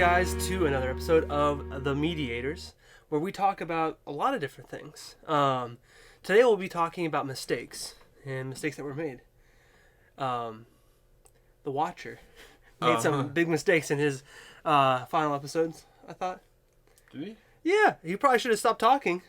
guys, to another episode of The Mediators, where we talk about a lot of different things. Today we'll be talking about mistakes, and mistakes that were made. The Watcher made some big mistakes in his final episodes, I thought. Did he? Yeah, he probably should have stopped talking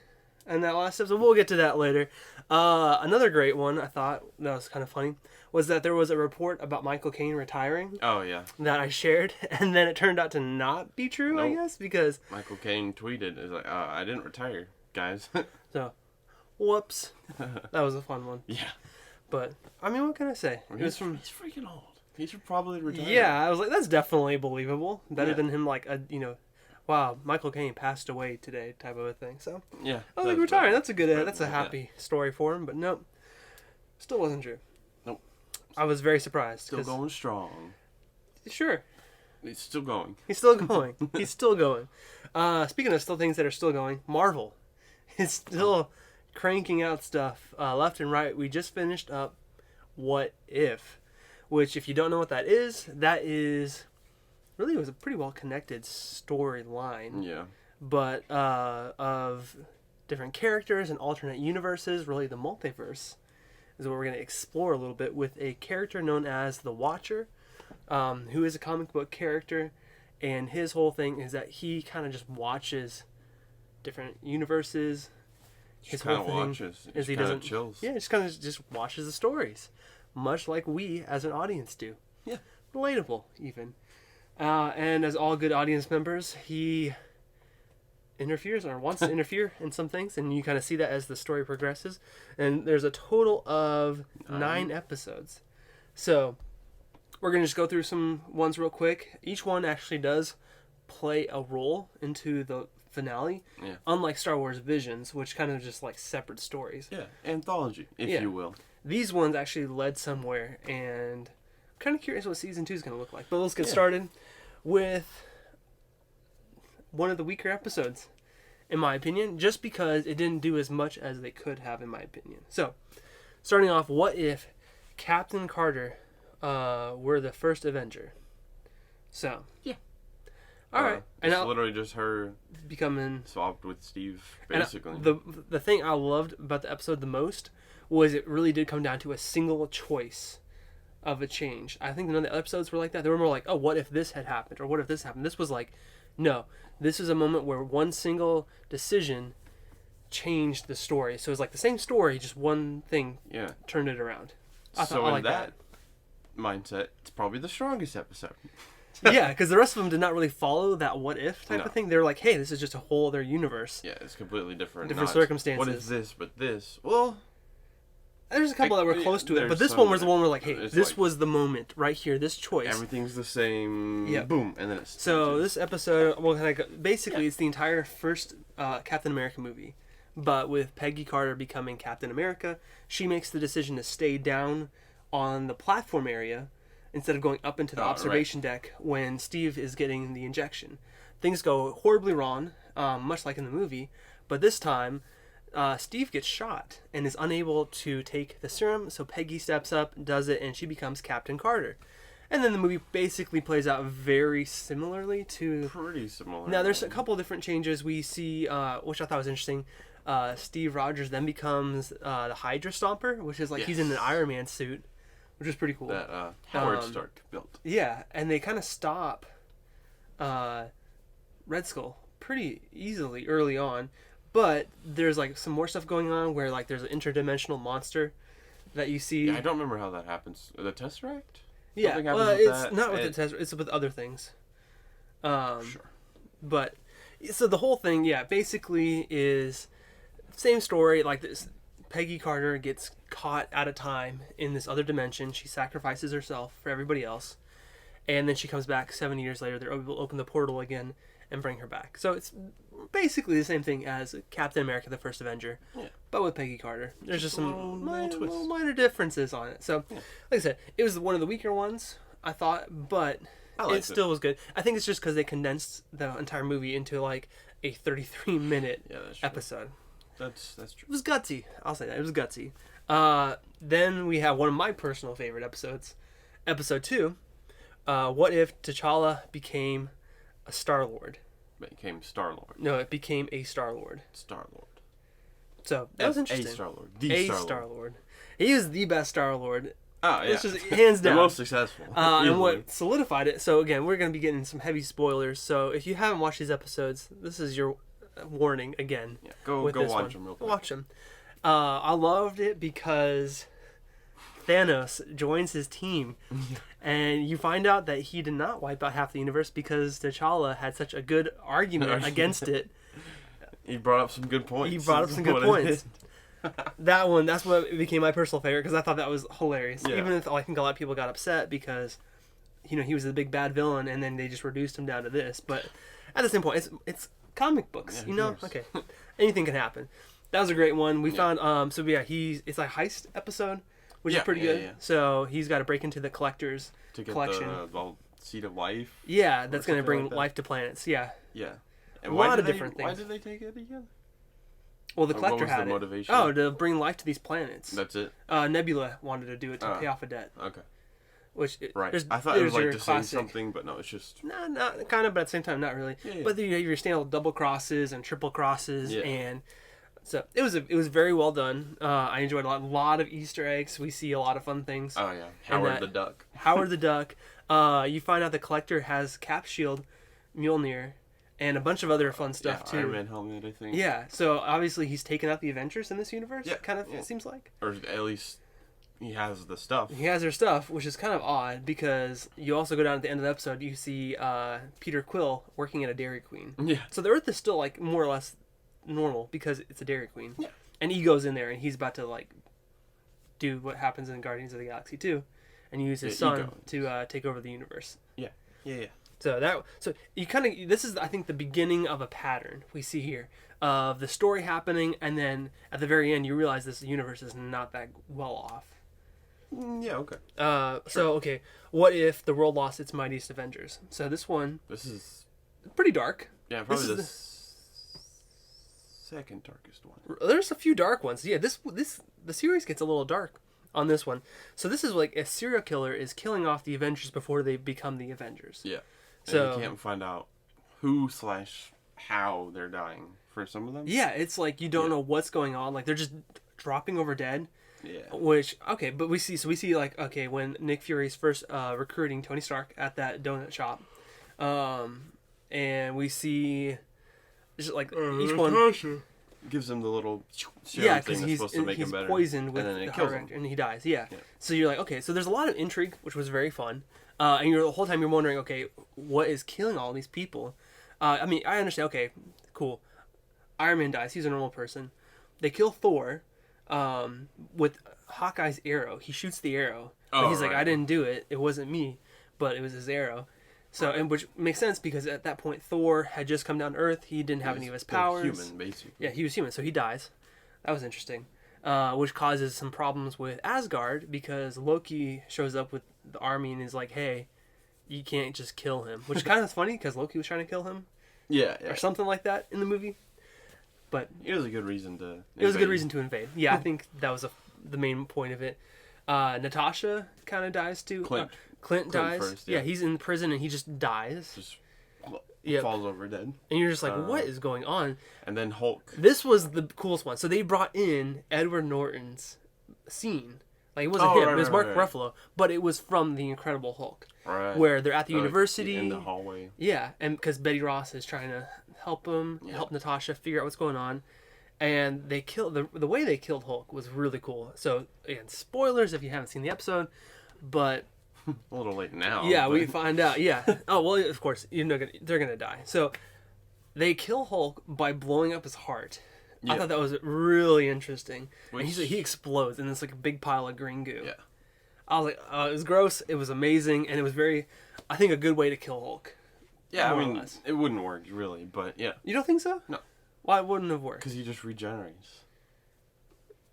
in that last episode. We'll get to that later. Another great one, I thought, that was kind of funny, was that there was a report about Michael Caine retiring. Oh, yeah. That I shared, and then it turned out to not be true, Nope. I guess, because... Michael Caine tweeted, "Is like, I didn't retire, guys." So, whoops. That was a fun one. Yeah. But, I mean, what can I say? He's freaking old. He should probably retire. Yeah, I was like, that's definitely believable. Better Yeah. than him, like, wow, Michael Caine passed away today type of a thing. So, Yeah. I was like, retiring. That's a good, that's a Yeah. happy story for him, but nope. Still wasn't true. Nope. I was very surprised. Still going strong. Sure. He's still going. He's still going. He's still going. Speaking of still things that are still going, Marvel is still cranking out stuff left and right. We just finished up What If, which, if you don't know what that is really, it was a pretty well connected storyline. Yeah. But of different characters and alternate universes, really the multiverse is what we're going to explore a little bit with a character known as the Watcher, who is a comic book character, and his whole thing is that he kind of just watches different universes. His whole thing watches. is he doesn't chills. Yeah, just kind of just watches the stories, much like we as an audience do. Yeah. Relatable even. And as all good audience members, he interferes or wants to interfere in some things, and you kind of see that as the story progresses. And there's a total of 9 episodes. So we're going to just go through some ones real quick. Each one actually does play a role into the finale, unlike Star Wars Visions, which kind of just like separate stories. Yeah, anthology, if you will. These ones actually led somewhere, and I'm kind of curious what season 2 is going to look like. But let's get started with one of the weaker episodes, in my opinion, just because it didn't do as much as they could have, in my opinion. So, starting off, what if Captain Carter were the first Avenger? So, all right, and it's literally just her becoming swapped with Steve, basically. The thing I loved about the episode the most was it really did come down to a single choice of a change. I think none of the episodes were like that. They were more like, oh, what if this had happened, or what if this happened? This was like, no, this is a moment where one single decision changed the story. So it was like the same story, just one thing turned it around. I like that mindset, it's probably the strongest episode. Yeah, because the rest of them did not really follow that what if type of thing. They were like, hey, this is just a whole other universe. Yeah, it's completely different. Different circumstances. What is this, but this? Well, there's a couple that were close to it, but this one was the one where like, hey, this was the moment right here, this choice. Everything's the same. Yeah. Boom, and then it's... So this episode, well, basically it's the entire first Captain America movie, but with Peggy Carter becoming Captain America, she makes the decision to stay down on the platform area instead of going up into the observation deck when Steve is getting the injection. Things go horribly wrong, much like in the movie, but this time Steve gets shot and is unable to take the serum, so Peggy steps up, does it, and she becomes Captain Carter. And then the movie basically plays out very similarly to... Pretty similar. Now, there's a couple different changes we see, which I thought was interesting. Steve Rogers then becomes the Hydra Stomper, which is like he's in an Iron Man suit, which is pretty cool. That Howard Stark built. Yeah, and they kind of stop Red Skull pretty easily early on, but there's like some more stuff going on where like there's an interdimensional monster that you see. Yeah, I don't remember how that happens. The Tesseract? Yeah, well, it's not with the Tesseract, it's with other things. Sure. But, so the whole thing, basically is same story, like this. Peggy Carter gets caught at a time in this other dimension. She sacrifices herself for everybody else. And then she comes back 7 years later. They're able to open the portal again and bring her back. So it's basically the same thing as Captain America, the First Avenger, but with Peggy Carter. There's just some little minor differences on it. So, like I said, it was one of the weaker ones, I thought, but it still was good. I think it's just because they condensed the entire movie into like a 33-minute episode. That's true. It was gutsy. I'll say that. It was gutsy. Then we have one of my personal favorite episodes. Episode 2. What if T'Challa became a Star-Lord. Became Star-Lord. No, it became a Star-Lord. Star-Lord. So that was interesting. A Star-Lord. The Star-Lord. He is the best Star-Lord. Oh, yeah. It's just hands down. The most successful. And what solidified it, so again, we're going to be getting some heavy spoilers. So if you haven't watched these episodes, this is your warning again. Yeah, go watch them real quick. Watch them. I loved it because Thanos joins his team. And you find out that he did not wipe out half the universe because T'Challa had such a good argument against it. He brought up some good points. That's what became my personal favorite because I thought that was hilarious. Yeah. Even if I think a lot of people got upset because, he was the big bad villain and then they just reduced him down to this. But at the same point, it's comic books, Okay, anything can happen. That was a great one. We found it's a heist episode, which is pretty good. Yeah. So he's got to break into the collector's collection. The Seed of Life. Yeah, that's going to bring life to planets. Yeah. Yeah. And a lot of different things. Why did they take it again? Well, the collector had the motivation? Oh, to bring life to these planets. That's it? Nebula wanted to do it to pay off a debt. Okay. Right. I thought it was like to say something, but no, it's just... No, kind of, but at the same time, not really. Yeah. But you have your standard double crosses and triple crosses, and so it was very well done. I enjoyed a lot of Easter eggs. We see a lot of fun things. Oh, yeah. Howard the Duck. Howard the Duck. You find out the collector has Cap Shield, Mjolnir, and a bunch of other fun stuff too. Iron Man helmet, I think. Yeah, so obviously he's taken out the Avengers in this universe. Yeah, it seems like. Or at least he has the stuff. He has their stuff, which is kind of odd because you also go down at the end of the episode, you see Peter Quill working at a Dairy Queen. Yeah. So the Earth is still like more or less normal because it's a Dairy Queen. Yeah. And he goes in there and he's about to like do what happens in Guardians of the Galaxy 2 and use his son to take over the universe. Yeah. Yeah. So you kind of, this is I think the beginning of a pattern we see here of the story happening, and then at the very end you realize this universe is not that well off. Yeah, okay. Sure. So okay, what if the world lost its mightiest Avengers? So this is pretty dark. Yeah, probably the second darkest one. There's a few dark ones. Yeah, the series gets a little dark on this one. So this is like a serial killer is killing off the Avengers before they become the Avengers. Yeah. So and you can't find out who/how they're dying for some of them. Yeah, it's like you don't know what's going on. Like they're just dropping over dead. Yeah. Which but we see like when Nick Fury's first recruiting Tony Stark at that donut shop, and we see just like each one gives him the little thing that's supposed to make him better. He's poisoned with and then the Avenger, and he dies. Yeah. So you're like, okay, so there's a lot of intrigue, which was very fun. And the whole time you're wondering, okay, what is killing all these people? I mean, I understand. Okay, cool. Iron Man dies. He's a normal person. They kill Thor with Hawkeye's arrow. He shoots the arrow. But he's like, I didn't do it. It wasn't me, but it was his arrow. So, and which makes sense because at that point Thor had just come down to Earth. He didn't have any of his powers. Human, basically. Yeah, he was human, so he dies. That was interesting. Which causes some problems with Asgard because Loki shows up with the army and is like, "Hey, you can't just kill him," which is kind of funny because Loki was trying to kill him. Yeah. Or something like that in the movie. But it was a good reason to invade. It was a good reason to invade. Yeah, I think that was the main point of it. Natasha kind of dies too. Clint dies. First, yeah, he's in prison and he just dies. Just falls over dead. And you're just like, what is going on? And then Hulk. This was the coolest one. So they brought in Edward Norton's scene. Like, it wasn't him. It was Mark Ruffalo. But it was from The Incredible Hulk. Right. Where they're at the university. In the hallway. Yeah. And because Betty Ross is trying to help him, help Natasha figure out what's going on. And they killed... The way they killed Hulk was really cool. So, again, spoilers if you haven't seen the episode. But... a little late now. Yeah, we find out. Yeah. Oh, well, of course, they're going to die. So, they kill Hulk by blowing up his heart. Yeah. I thought that was really interesting. And he explodes, and it's like a big pile of green goo. Yeah. I was like, it was gross, it was amazing, and it was very, I think, a good way to kill Hulk. Yeah, I mean, it wouldn't work, really, but yeah. You don't think so? No. Why wouldn't it have worked? Because he just regenerates.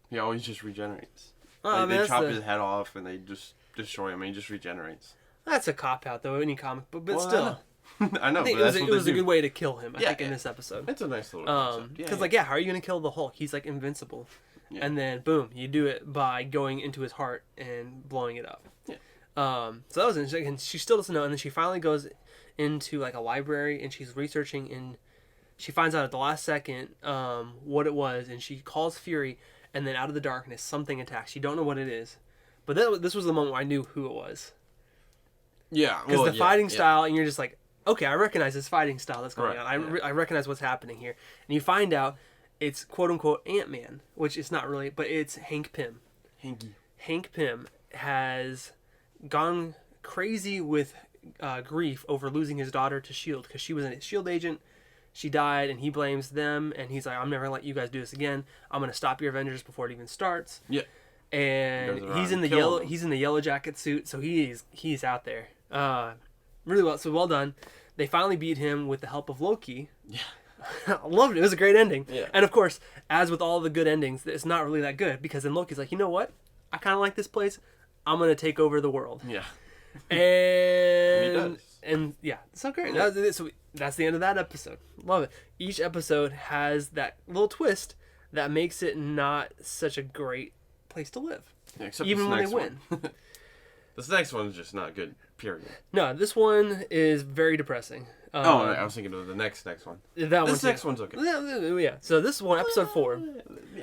He always just regenerates. They chop his head off, and they just destroy him, and he just regenerates. That's a cop-out, though, any comic book, but still. I know, I think it was a good way to kill him, I think, in this episode. It's a nice little episode. Because, how are you going to kill the Hulk? He's, like, invincible. Yeah. And then, boom, you do it by going into his heart and blowing it up. Yeah. So that was interesting. And she still doesn't know. And then she finally goes into like a library, and she's researching, and she finds out at the last second what it was, and she calls Fury, and then out of the darkness something attacks. You don't know what it is, but this was the moment where I knew who it was. Yeah, because the fighting style, and you're just like, okay, I recognize this fighting style that's going on. I recognize what's happening here, and you find out it's quote unquote Ant-Man, which it's not really, but it's Hank Pym. Hank Pym has gone crazy with grief over losing his daughter to S.H.I.E.L.D. because she was a S.H.I.E.L.D. agent. She died, and he blames them, and he's like, I'm never going to let you guys do this again. I'm going to stop your Avengers before it even starts. Yeah. And he's in the yellow jacket suit, so he's out there. Really well. So well done. They finally beat him with the help of Loki. Yeah. I loved it. It was a great ending. Yeah. And of course, as with all the good endings, it's not really that good because then Loki's like, you know what? I kind of like this place. I'm going to take over the world. Yeah. And he does. And yeah, so great. Yeah. So that's the end of that episode. Love it. Each episode has that little twist that makes it not such a great place to live. Yeah, except even when they win. This next one is just not good, period. No, this one is very depressing. I was thinking of the next one. This next one's okay. Yeah. So this one, episode 4.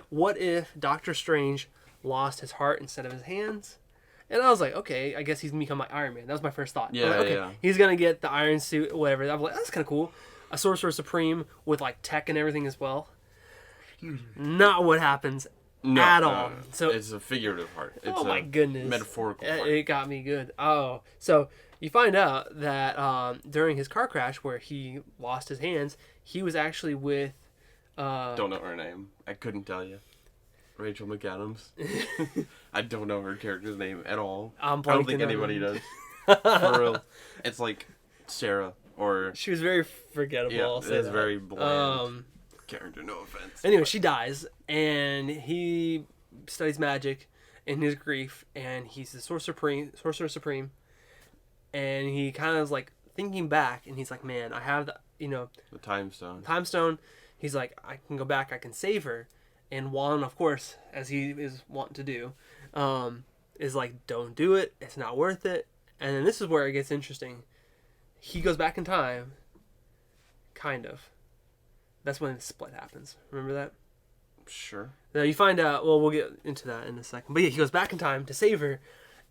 What if Doctor Strange lost his heart instead of his hands? And I was like, okay, I guess he's gonna become like Iron Man. That was my first thought. Yeah, like, okay, yeah. He's gonna get the Iron Suit, whatever. I was like, that's kind of cool. A Sorcerer Supreme with like tech and everything as well. Not what happens at all. So it's a figurative heart. It's my goodness, metaphorical heart. It got me good. Oh, so you find out that during his car crash where he lost his hands, he was actually with. Don't know her name. I couldn't tell you. Rachel McAdams. I don't know her character's name at all. I don't think anybody does. For real. It's like Sarah or... She was very forgettable. Yeah, it's very bland character, no offense. Anyway, she dies, and he studies magic in his grief, and he's the Sorcerer Supreme, and he kind of is like thinking back, and he's like, man, I have the Time Stone. He's like, I can go back, I can save her. And Juan, of course, as he is wont to do, is like, don't do it. It's not worth it. And then this is where it gets interesting. He goes back in time. Kind of. That's when the split happens. Remember that? Sure. Now you find out, well, we'll get into that in a second. But yeah, he goes back in time to save her.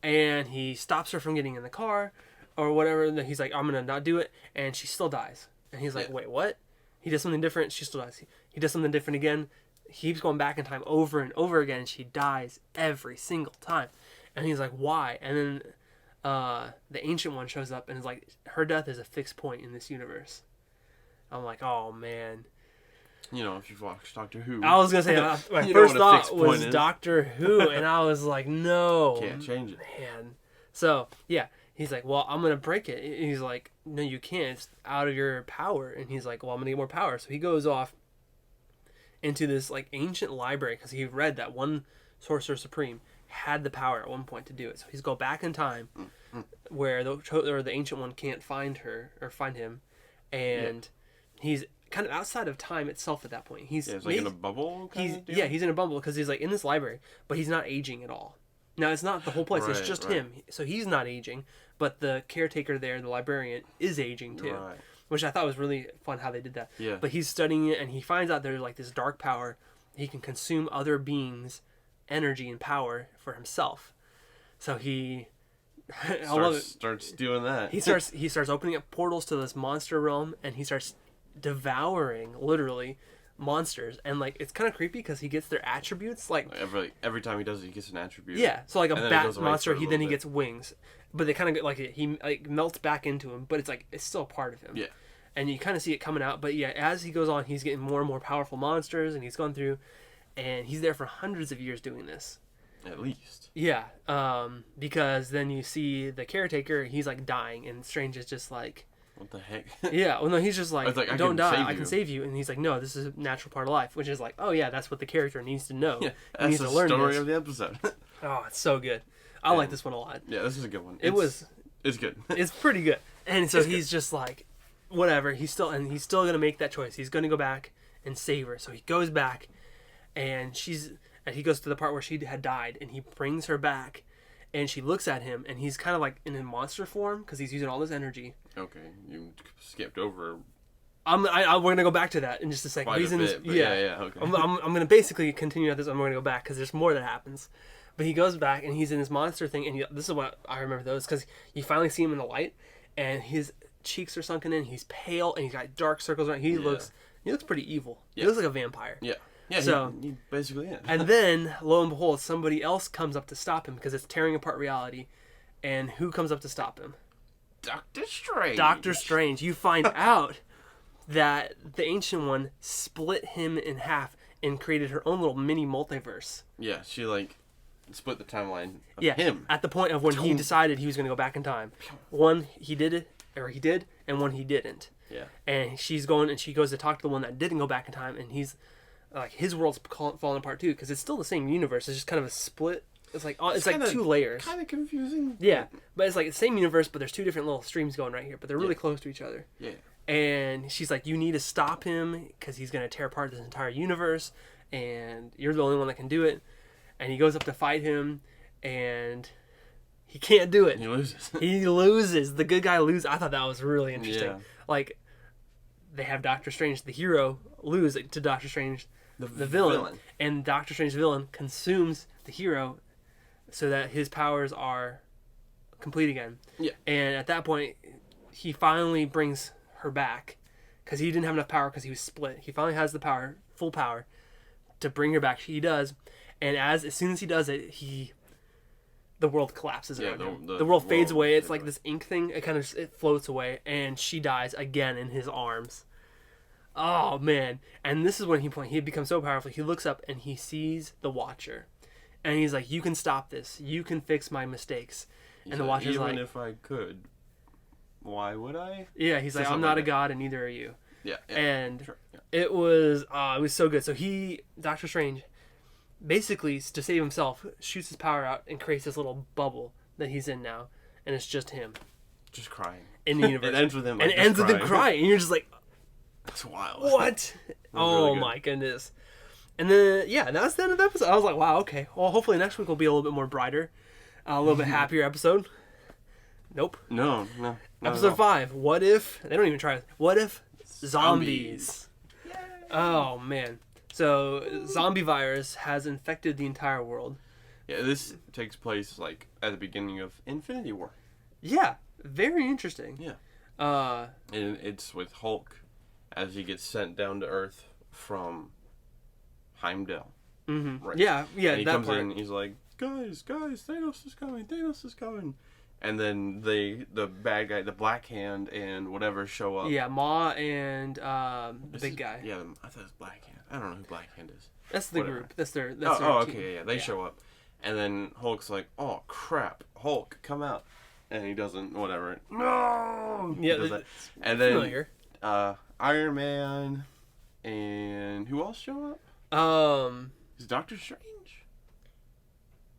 And he stops her from getting in the car or whatever. And he's like, I'm going to not do it. And she still dies. And he's like, wait, what? He does something different. She still dies. He does something different again. He keeps going back in time over and over again, and she dies every single time. And he's like, why? And then the Ancient One shows up and is like, her death is a fixed point in this universe. I'm like, oh, man. If you've watched Doctor Who. I was going to say, my first thought was Doctor Who, and I was like, no. Can't change it. Man. So, yeah. He's like, well, I'm going to break it. And he's like, no, you can't. It's out of your power. And he's like, well, I'm going to get more power. So he goes off into this like ancient library because he read that one Sorcerer Supreme had the power at one point to do it. So he's go back in time where the Ancient One can't find her or find him, and he's kind of outside of time itself at that point. He's like in a bubble. He's in a bubble because he's like in this library, but he's not aging at all. Now it's not the whole place; it's just him. So he's not aging, but the caretaker there, the librarian, is aging too. Right. Which I thought was really fun how they did that. Yeah. But he's studying it, and he finds out there's like this dark power. He can consume other beings' energy and power for himself. So he starts doing that. He starts opening up portals to this monster realm, and he starts devouring literally monsters. And like it's kind of creepy because he gets their attributes. Like every time he does it, he gets an attribute. Yeah. So like a bat monster, he gets wings. But they kind of get like he like melts back into him, but it's still a part of him. Yeah. And you kind of see it coming out, but yeah, as he goes on, he's getting more and more powerful monsters, and he's gone through, and he's there for hundreds of years doing this. At least. Yeah. Because then you see the caretaker, he's like dying, and Strange is just like, what the heck? Yeah. Well, no, he's just like don't die, I can save you, and he's like, no, this is a natural part of life, which is like, oh yeah, that's what the character needs to know. Yeah. He needs to learn story this. of the episode. Oh, it's so good. I like this one a lot. Yeah, this is a good one. It's good. It's pretty good. And so he's just like, whatever. He's still gonna make that choice. He's gonna go back and save her. So he goes back, and he goes to the part where she had died, and he brings her back, and she looks at him, and he's kind of like in a monster form because he's using all this energy. Okay, you skipped over. We're gonna go back to that in just a second. Okay. I'm gonna basically continue at this. I'm gonna go back because there's more that happens. But he goes back and he's in this monster thing, and this is what I remember those because you finally see him in the light, and his cheeks are sunken in. He's pale and he's got dark circles around. He looks pretty evil. Yeah. He looks like a vampire. Yeah. Yeah. So he basically is. And then lo and behold, somebody else comes up to stop him because it's tearing apart reality. And who comes up to stop him? Doctor Strange. Doctor Strange. You find out that the Ancient One split him in half and created her own little mini multiverse. Yeah, she split the timeline of him. At the point of when he decided he was going to go back in time. One, he did, and one he didn't. Yeah. And she goes to talk to the one that didn't go back in time, and he's like, his world's falling apart too, because it's still the same universe. It's just kind of a split. It's like two layers. Kind of confusing. Yeah, but it's like the same universe, but there's two different little streams going right here, but they're really close to each other. Yeah. And she's like, you need to stop him because he's going to tear apart this entire universe, and you're the only one that can do it. And he goes up to fight him, and he can't do it. He loses. He loses. The good guy loses. I thought that was really interesting. Yeah. Like, they have Doctor Strange, the hero, lose to Doctor Strange, the villain. And Doctor Strange, the villain, consumes the hero so that his powers are complete again. Yeah. And at that point, he finally brings her back because he didn't have enough power because he was split. He finally has the power, full power, to bring her back. He does. And as soon as he does it, the world collapses around him. The world fades away. It's like this ink thing. It floats away, and she dies again in his arms. Oh man! And this is when he becomes so powerful. He looks up and he sees the Watcher, and he's like, "You can stop this. You can fix my mistakes." And the Watcher's like, "Even if I could, why would I?" Yeah, he's like, "I'm not a god, and neither are you." Yeah. And it was so good. So Doctor Strange, basically, to save himself, shoots his power out and creates this little bubble that he's in now, and it's just him, just crying in the universe. It ends with him, and it ends with him crying, and you're just like, "That's wild." What? Oh really my goodness! And then that's the end of the episode. I was like, wow, okay. Well, hopefully next week will be a little bit more brighter, a little bit happier episode. Nope. No. Episode 5. What if they don't even try? What if zombies? Oh man. So, zombie virus has infected the entire world. Yeah, this takes place, at the beginning of Infinity War. Yeah, very interesting. Yeah. And it's with Hulk as he gets sent down to Earth from Heimdall. Mm-hmm. Right. Yeah, and he comes in and he's like, guys, Thanos is coming. And then the bad guy, the Black Hand and whatever show up. Yeah, Ma and the big guy. Yeah, I thought it was Black Hand. I don't know who Black Hand is. That's the group. That's their team. Okay, yeah. They show up. And then Hulk's like, oh, crap. Hulk, come out. And he doesn't, whatever. No! Yeah, and then familiar. Iron Man and who else show up? Is Doctor Strange?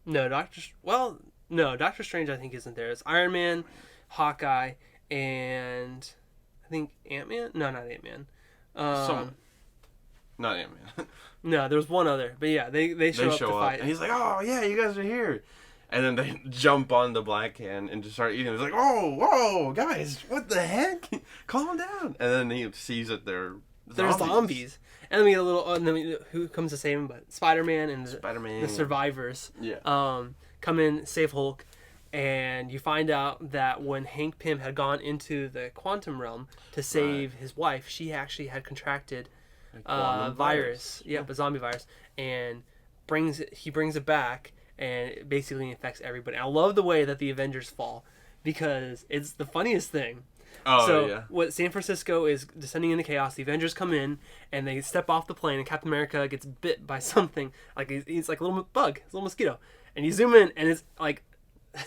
No, Doctor Strange I think isn't there. It's Iron Man, Hawkeye, and I think Ant-Man? No, not Ant-Man. Someone. Not Ant-Man. No, there's one other. But yeah, they show up to fight. And he's like, oh, yeah, you guys are here. And then they jump on the Black Hand and just start eating. It's like, oh, whoa, guys, what the heck? Calm down. And then he sees that they're zombies. And then we get a little, who comes to save him? But Spider-Man and the survivors come in, save Hulk. And you find out that when Hank Pym had gone into the quantum realm to save his wife, she actually had contracted a virus. Yep, a zombie virus. And he brings it back. And it basically infects everybody. I love the way that the Avengers fall because it's the funniest thing. What San Francisco is descending into chaos. The Avengers come in and they step off the plane, and Captain America gets bit by something. Like he's like a little bug, a little mosquito. And you zoom in, and it's like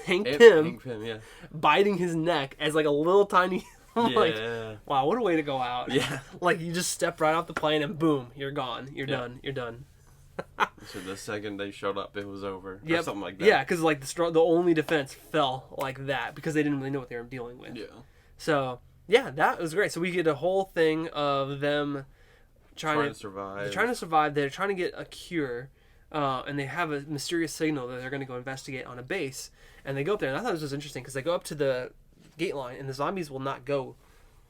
Hank Pym biting his neck as like a little tiny. Like, wow, what a way to go out! Yeah, like you just step right off the plane and boom, you're gone. You're done. You're done. So the second they showed up, it was over. Yep. Or something like that. Yeah, because like the only defense fell like that because they didn't really know what they were dealing with. Yeah. So yeah, that was great. So we get a whole thing of them trying to survive. They're trying to survive. They're trying to get a cure and they have a mysterious signal that they're going to go investigate on a base. And they go up there, and I thought this was interesting because they go up to the gate line, and the zombies will not go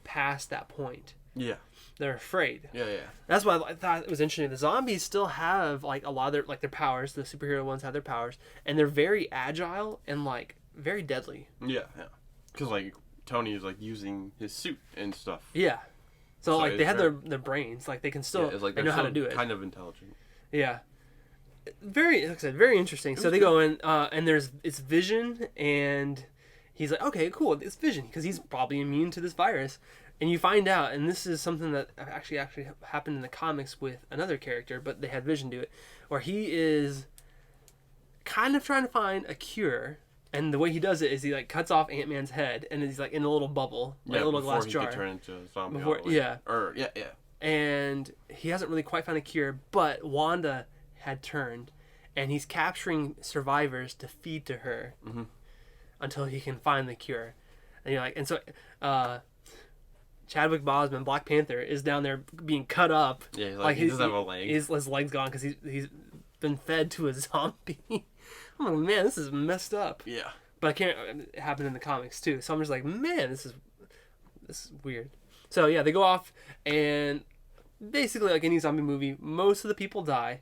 past that point. Yeah. They're afraid. Yeah. That's why I thought it was interesting. The zombies still have like a lot of their powers. The superhero ones have their powers, and they're very agile and like very deadly. Yeah. Because like Tony is like using his suit and stuff. Yeah. So like they have their brains. Like they can still they know how to do it. Kind of intelligent. Yeah. Very, like I said, very interesting. So they go in, and it's Vision, and he's like, okay, cool, it's Vision, because he's probably immune to this virus. And you find out, and this is something that actually happened in the comics with another character, but they had Vision do it, where he is kind of trying to find a cure, and the way he does it is he like cuts off Ant-Man's head, and he's like in a little bubble, like a little glass jar. Before he could turn into a zombie. Yeah. And he hasn't really quite found a cure, but Wanda had turned, and he's capturing survivors to feed to her until he can find the cure. And you're like, and so Chadwick Boseman, Black Panther, is down there being cut up. Yeah, he doesn't have a leg. His leg's gone because he's been fed to a zombie. I'm like, man, this is messed up. Yeah. But I can't. It happened in the comics too. So I'm just like, man, this is weird. So yeah, they go off, and basically, like any zombie movie, most of the people die.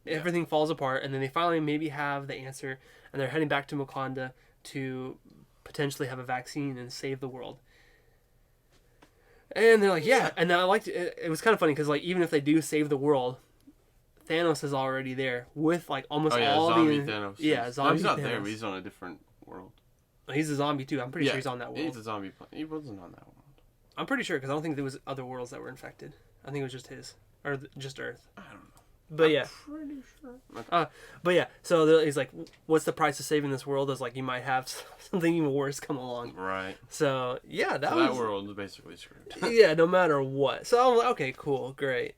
Everything falls apart, and then they finally maybe have the answer, and they're heading back to Wakanda to potentially have a vaccine and save the world. And they're like, yeah. And I liked it. It was kind of funny because like even if they do save the world, Thanos is already there with like almost all zombie the Thanos. Yeah, zombie. No, he's not Thanos. there, but he's on a different world. He's a zombie too. I'm pretty sure he's on that world. He's a zombie. He wasn't on that world. I'm pretty sure because I don't think there was other worlds that were infected. I think it was just his or just Earth. I don't know. But I'm pretty sure. Okay. But yeah, so he's like, what's the price of saving this world? Is like you might have something even worse come along. Right. So yeah, that world is basically screwed. Yeah, no matter what. So I'm like, okay, cool, great.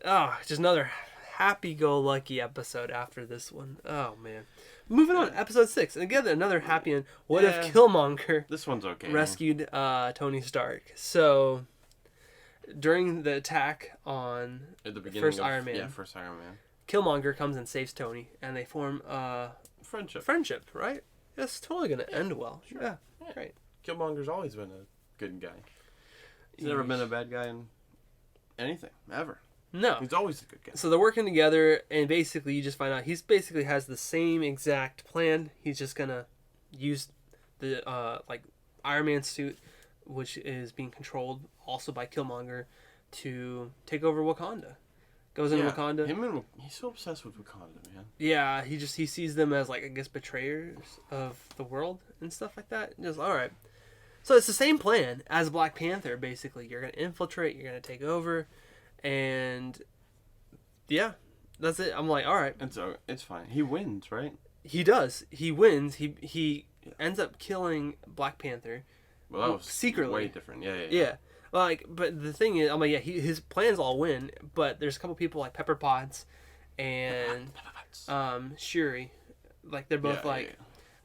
Oh, just another happy-go-lucky episode after this one. Oh man. Moving on, episode 6. And again, another happy end. What if Killmonger this one's okay. rescued Tony Stark? So during the attack on at the beginning first Iron Man, Killmonger comes and saves Tony, and they form friendship, right? It's totally gonna end well. Sure. Yeah, great. Killmonger's always been a good guy. He's never been a bad guy in anything ever. No, he's always a good guy. So they're working together, and basically you just find out he's basically has the same exact plan. He's just gonna use the like Iron Man suit, which is being controlled also by Killmonger, to take over Wakanda. Goes into Wakanda. He's so obsessed with Wakanda, man. Yeah, he sees them as like I guess betrayers of the world and stuff like that. Just all right. So it's the same plan as Black Panther. Basically, you're gonna infiltrate. You're gonna take over. And yeah, that's it. I'm like, all right. And so it's fine. He wins, right? He does. He wins. He ends up killing Black Panther. Well, that was secretly way different. Yeah. Yeah. Like, but the thing is, I'm like, yeah, his plans all win, but there's a couple people like Pepper Potts and Shuri, like they're both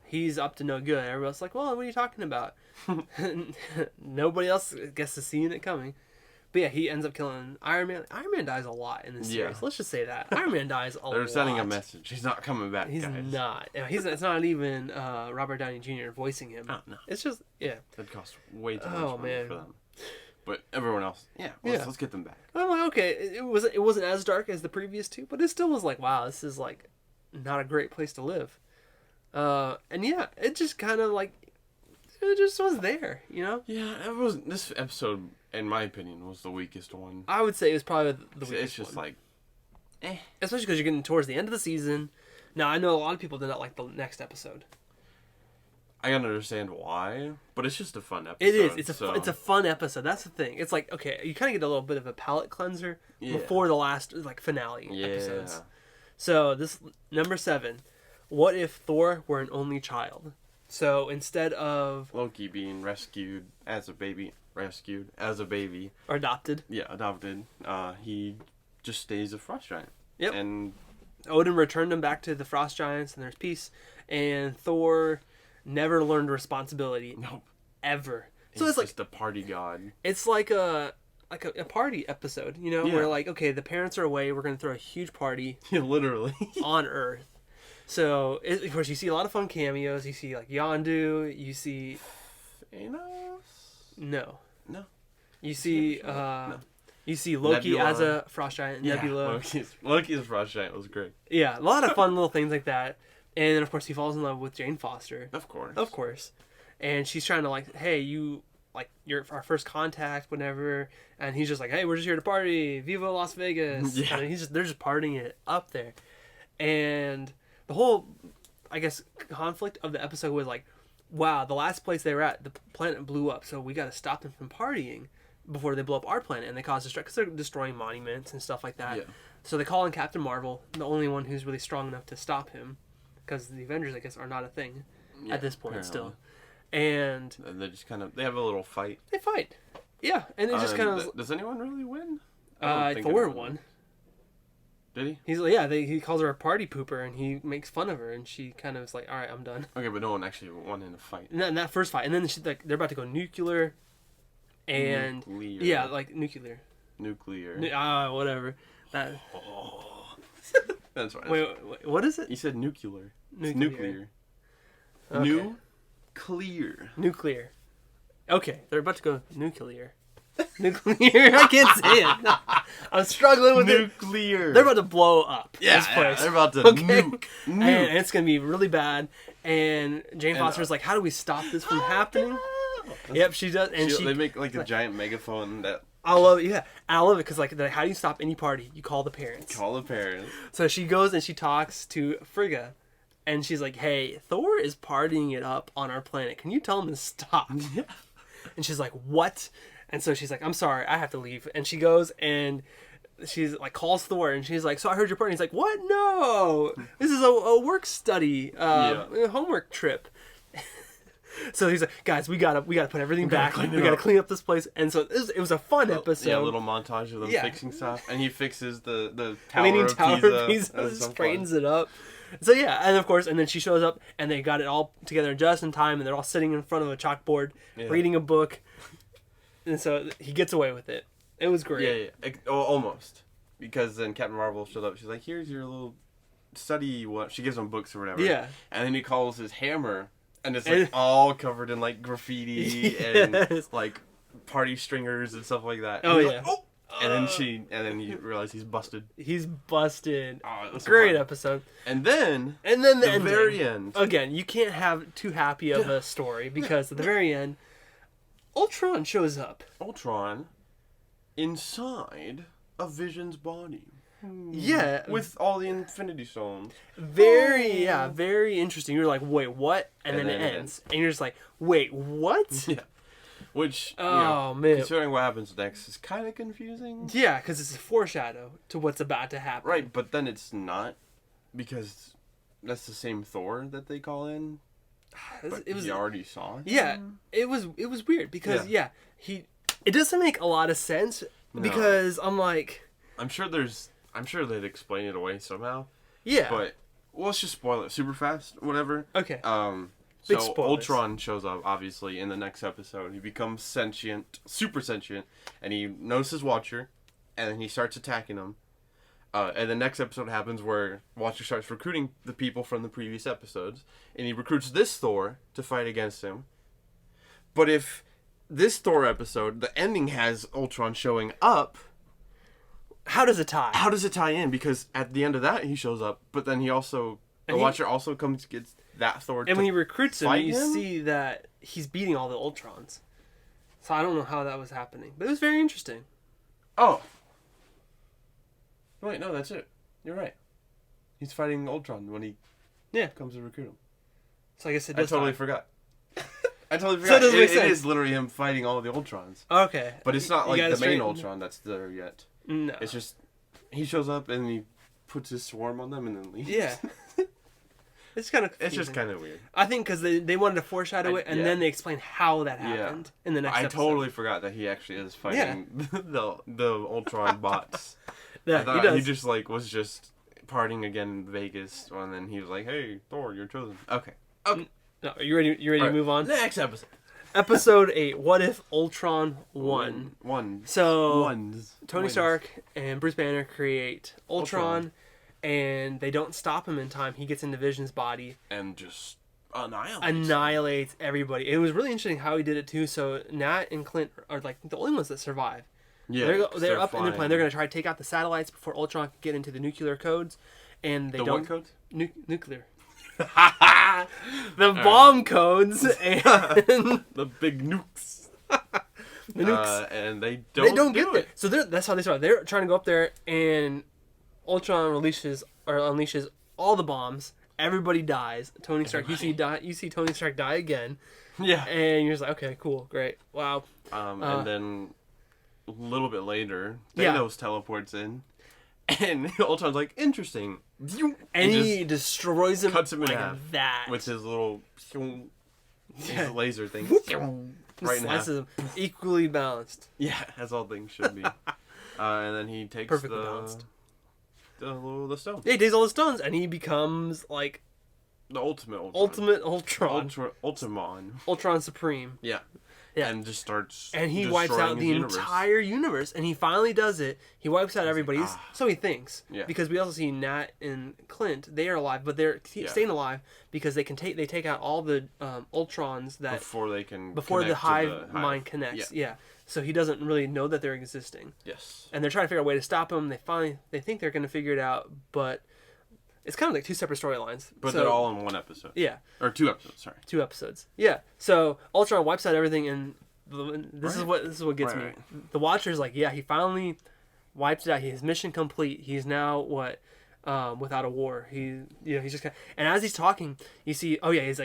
he's up to no good. Everybody's like, well, what are you talking about? Nobody else gets to see it coming. But yeah, he ends up killing Iron Man. Iron Man dies a lot in this series. Let's just say that. Iron Man dies a lot. They're sending a message. He's not coming back, He's guys. not. It's not even Robert Downey Jr. voicing him. Oh, no. It's just, yeah. That'd cost way too much money for them. But everyone else, let's get them back. I'm like, okay, it wasn't as dark as the previous two, but it still was like, wow, this is like not a great place to live. And yeah, it just kind of like, it just was there, you know? Yeah, this episode, in my opinion, was the weakest one. I would say it was probably the weakest It's just one. Especially because you're getting towards the end of the season. Now, I know a lot of people did not like the next episode. I can understand why, but it's just a fun episode. It is. It's a fun episode. That's the thing. It's like, okay, you kind of get a little bit of a palate cleanser before the last like finale episodes. So this number 7, what if Thor were an only child? So instead of Loki being rescued as a baby, or adopted, he just stays a frost giant. Yep. And Odin returned him back to the frost giants, and there's peace. And Thor never learned responsibility. Nope. Ever. So it's like the party god. It's like like a party episode, you know, where like, okay, the parents are away, we're gonna throw a huge party, literally on Earth. So of course you see a lot of fun cameos. You see like Yondu. You see Thanos. No. You see you see Loki Nebula. as a frost giant. Nebula. Loki's frost giant was great. Yeah, a lot of fun little things like that. And then of course he falls in love with Jane Foster. Of course. And she's trying to like, hey, you like you're our first contact, whatever. And he's just like, hey, we're just here to party, Viva Las Vegas. Yeah. And they're just partying it up there. And the whole, I guess, conflict of the episode was like, wow, the last place they were at, the planet blew up, so we got to stop them from partying before they blow up our planet. And they cause destruction because they're destroying monuments and stuff like that. Yeah. So they call in Captain Marvel, the only one who's really strong enough to stop him, because the Avengers, I guess, are not a thing at this point still. And they just kind of, they have a little fight. They fight. Yeah, and it just kind of... Does anyone really win? Thor won. Did he? He's like, yeah, he calls her a party pooper, and he makes fun of her, and she kind of is like, all right, I'm done. Okay, but no one actually won in a fight. In that first fight, and then they're about to go nuclear, and nuclear. Yeah, like nuclear. Whatever. That. Oh. That's right. Wait, what is it? You said nuclear. Nuclear. Okay. Nuclear. Okay, they're about to go nuclear. Nuclear. I can't say it. I'm struggling with nuclear. They're about to blow up this place. Yeah, they're about to nuke. And it's going to be really bad. And Jane Foster's like, how do we stop this from happening? Yep, she does. And they make like a giant megaphone that... I love it, yeah. I love it because like, how do you stop any party? You call the parents. So she goes and she talks to Frigga. And she's like, hey, Thor is partying it up on our planet. Can you tell him to stop? Yeah. And she's like, what? And so she's like, I'm sorry, I have to leave. And she goes and she's like, calls Thor. And she's like, so I heard your party. And he's like, what? No. This is a work study, a homework trip. So he's like, guys, we gotta put everything back. We gotta clean up this place. And so it was a fun episode. Yeah, a little montage of them fixing stuff. And he fixes the Tower of Pisa. Straightens it up. So yeah, and of course, and then she shows up, and they got it all together just in time, and they're all sitting in front of a chalkboard, reading a book, and so he gets away with it. It was great. Yeah. Almost. Because then Captain Marvel showed up, she's like, here's your little study, she gives him books or whatever. Yeah. And then he calls his hammer, and it's like all covered in like graffiti and like party stringers and stuff like that. Oh, yeah. Like, oh! And then you realize he's busted. He's busted. Oh, that's great so episode. And then the very end. Again, you can't have too happy of a story because at the very end, Ultron shows up. Ultron inside a Vision's body. Yeah. With all the Infinity Stones. Very interesting. You're like, wait, what? And then it ends. And you're just like, wait, what? Yeah. Which, man, considering what happens next, is kind of confusing. Yeah, because it's a foreshadow to what's about to happen. Right, but then it's not, because that's the same Thor that they call in. You already saw it. Yeah, it was weird because it doesn't make a lot of sense because I'm like, I'm sure they'd explain it away somehow. Yeah, but let's just spoil it super fast, whatever. Okay. So Ultron shows up, obviously, in the next episode. He becomes sentient, super sentient, and he knows his Watcher, and then he starts attacking him. And the next episode happens where Watcher starts recruiting the people from the previous episodes, and he recruits this Thor to fight against him. But if this Thor episode, the ending has Ultron showing up, how does it tie? How does it tie in? Because at the end of that, he shows up, but then Watcher also comes gets that Thor. And when he recruits him, you him? see that he's beating all the Ultrons. So I don't know how that was happening, but it was very interesting. Oh. Wait, no, that's it. You're right. He's fighting Ultron when he comes to recruit him. So I guess it I does. totally forgot. So it is literally him fighting all of the Ultrons. Okay. But it's not like the main Ultron that's there yet. No. It's just he shows up and he puts his swarm on them and then leaves. Yeah. It's kind of confusing. It's just kind of weird. I think because they wanted to foreshadow it, and then they explain how that happened in the next episode. I totally forgot that he actually is fighting the Ultron bots. Yeah, I thought he does. He just was partying again in Vegas, and then he was like, "Hey, Thor, you're chosen." Okay. No, are you ready? You ready to move on? Next episode. Episode 8, What If Ultron Won? So, Tony Stark and Bruce Banner create Ultron, and they don't stop him in time. He gets into Vision's body. And just annihilates everybody. It was really interesting how he did it, too. So, Nat and Clint are, like, the only ones that survive. Yeah, they're up in their plane. They're going to try to take out the satellites before Ultron can get into the nuclear codes. And they don't... what codes? Nuclear. The bomb codes and the big nukes. The nukes. And they don't get there. So that's how they start. They're trying to go up there, and Ultron unleashes all the bombs. Everybody dies. Tony Stark. You see Tony Stark die again. Yeah. And you're just like, okay, cool, great, wow. And then a little bit later, Thanos teleports in. And Ultron's like, interesting. And he destroys him. Cuts him in like half. That. With his little his laser thing. Right in half. Him. Equally balanced. Yeah, as all things should be. And then he takes balanced. The stone. Yeah, he takes all the stones, and he becomes like... the ultimate Ultron. Ultramon. Ultron Supreme. Yeah. Yeah. And just starts and he wipes out the entire universe. And he finally does it. He wipes out everybody. So he thinks. Yeah. Because we also see Nat and Clint. They are alive, but they're staying alive because they take out all the Ultrons that before the hive mind connects. Yeah. So he doesn't really know that they're existing. Yes. And they're trying to figure out a way to stop him. They think they're going to figure it out, but it's kind of like two separate storylines. But they're all in one episode. Yeah. Or 2 episodes, sorry. 2 episodes. Yeah. So Ultron wipes out everything, and this is what gets me. Right. The Watcher's like, yeah, he finally wiped it out. His mission complete. He's now without a war. He's just kind of, and as he's talking, you see, he's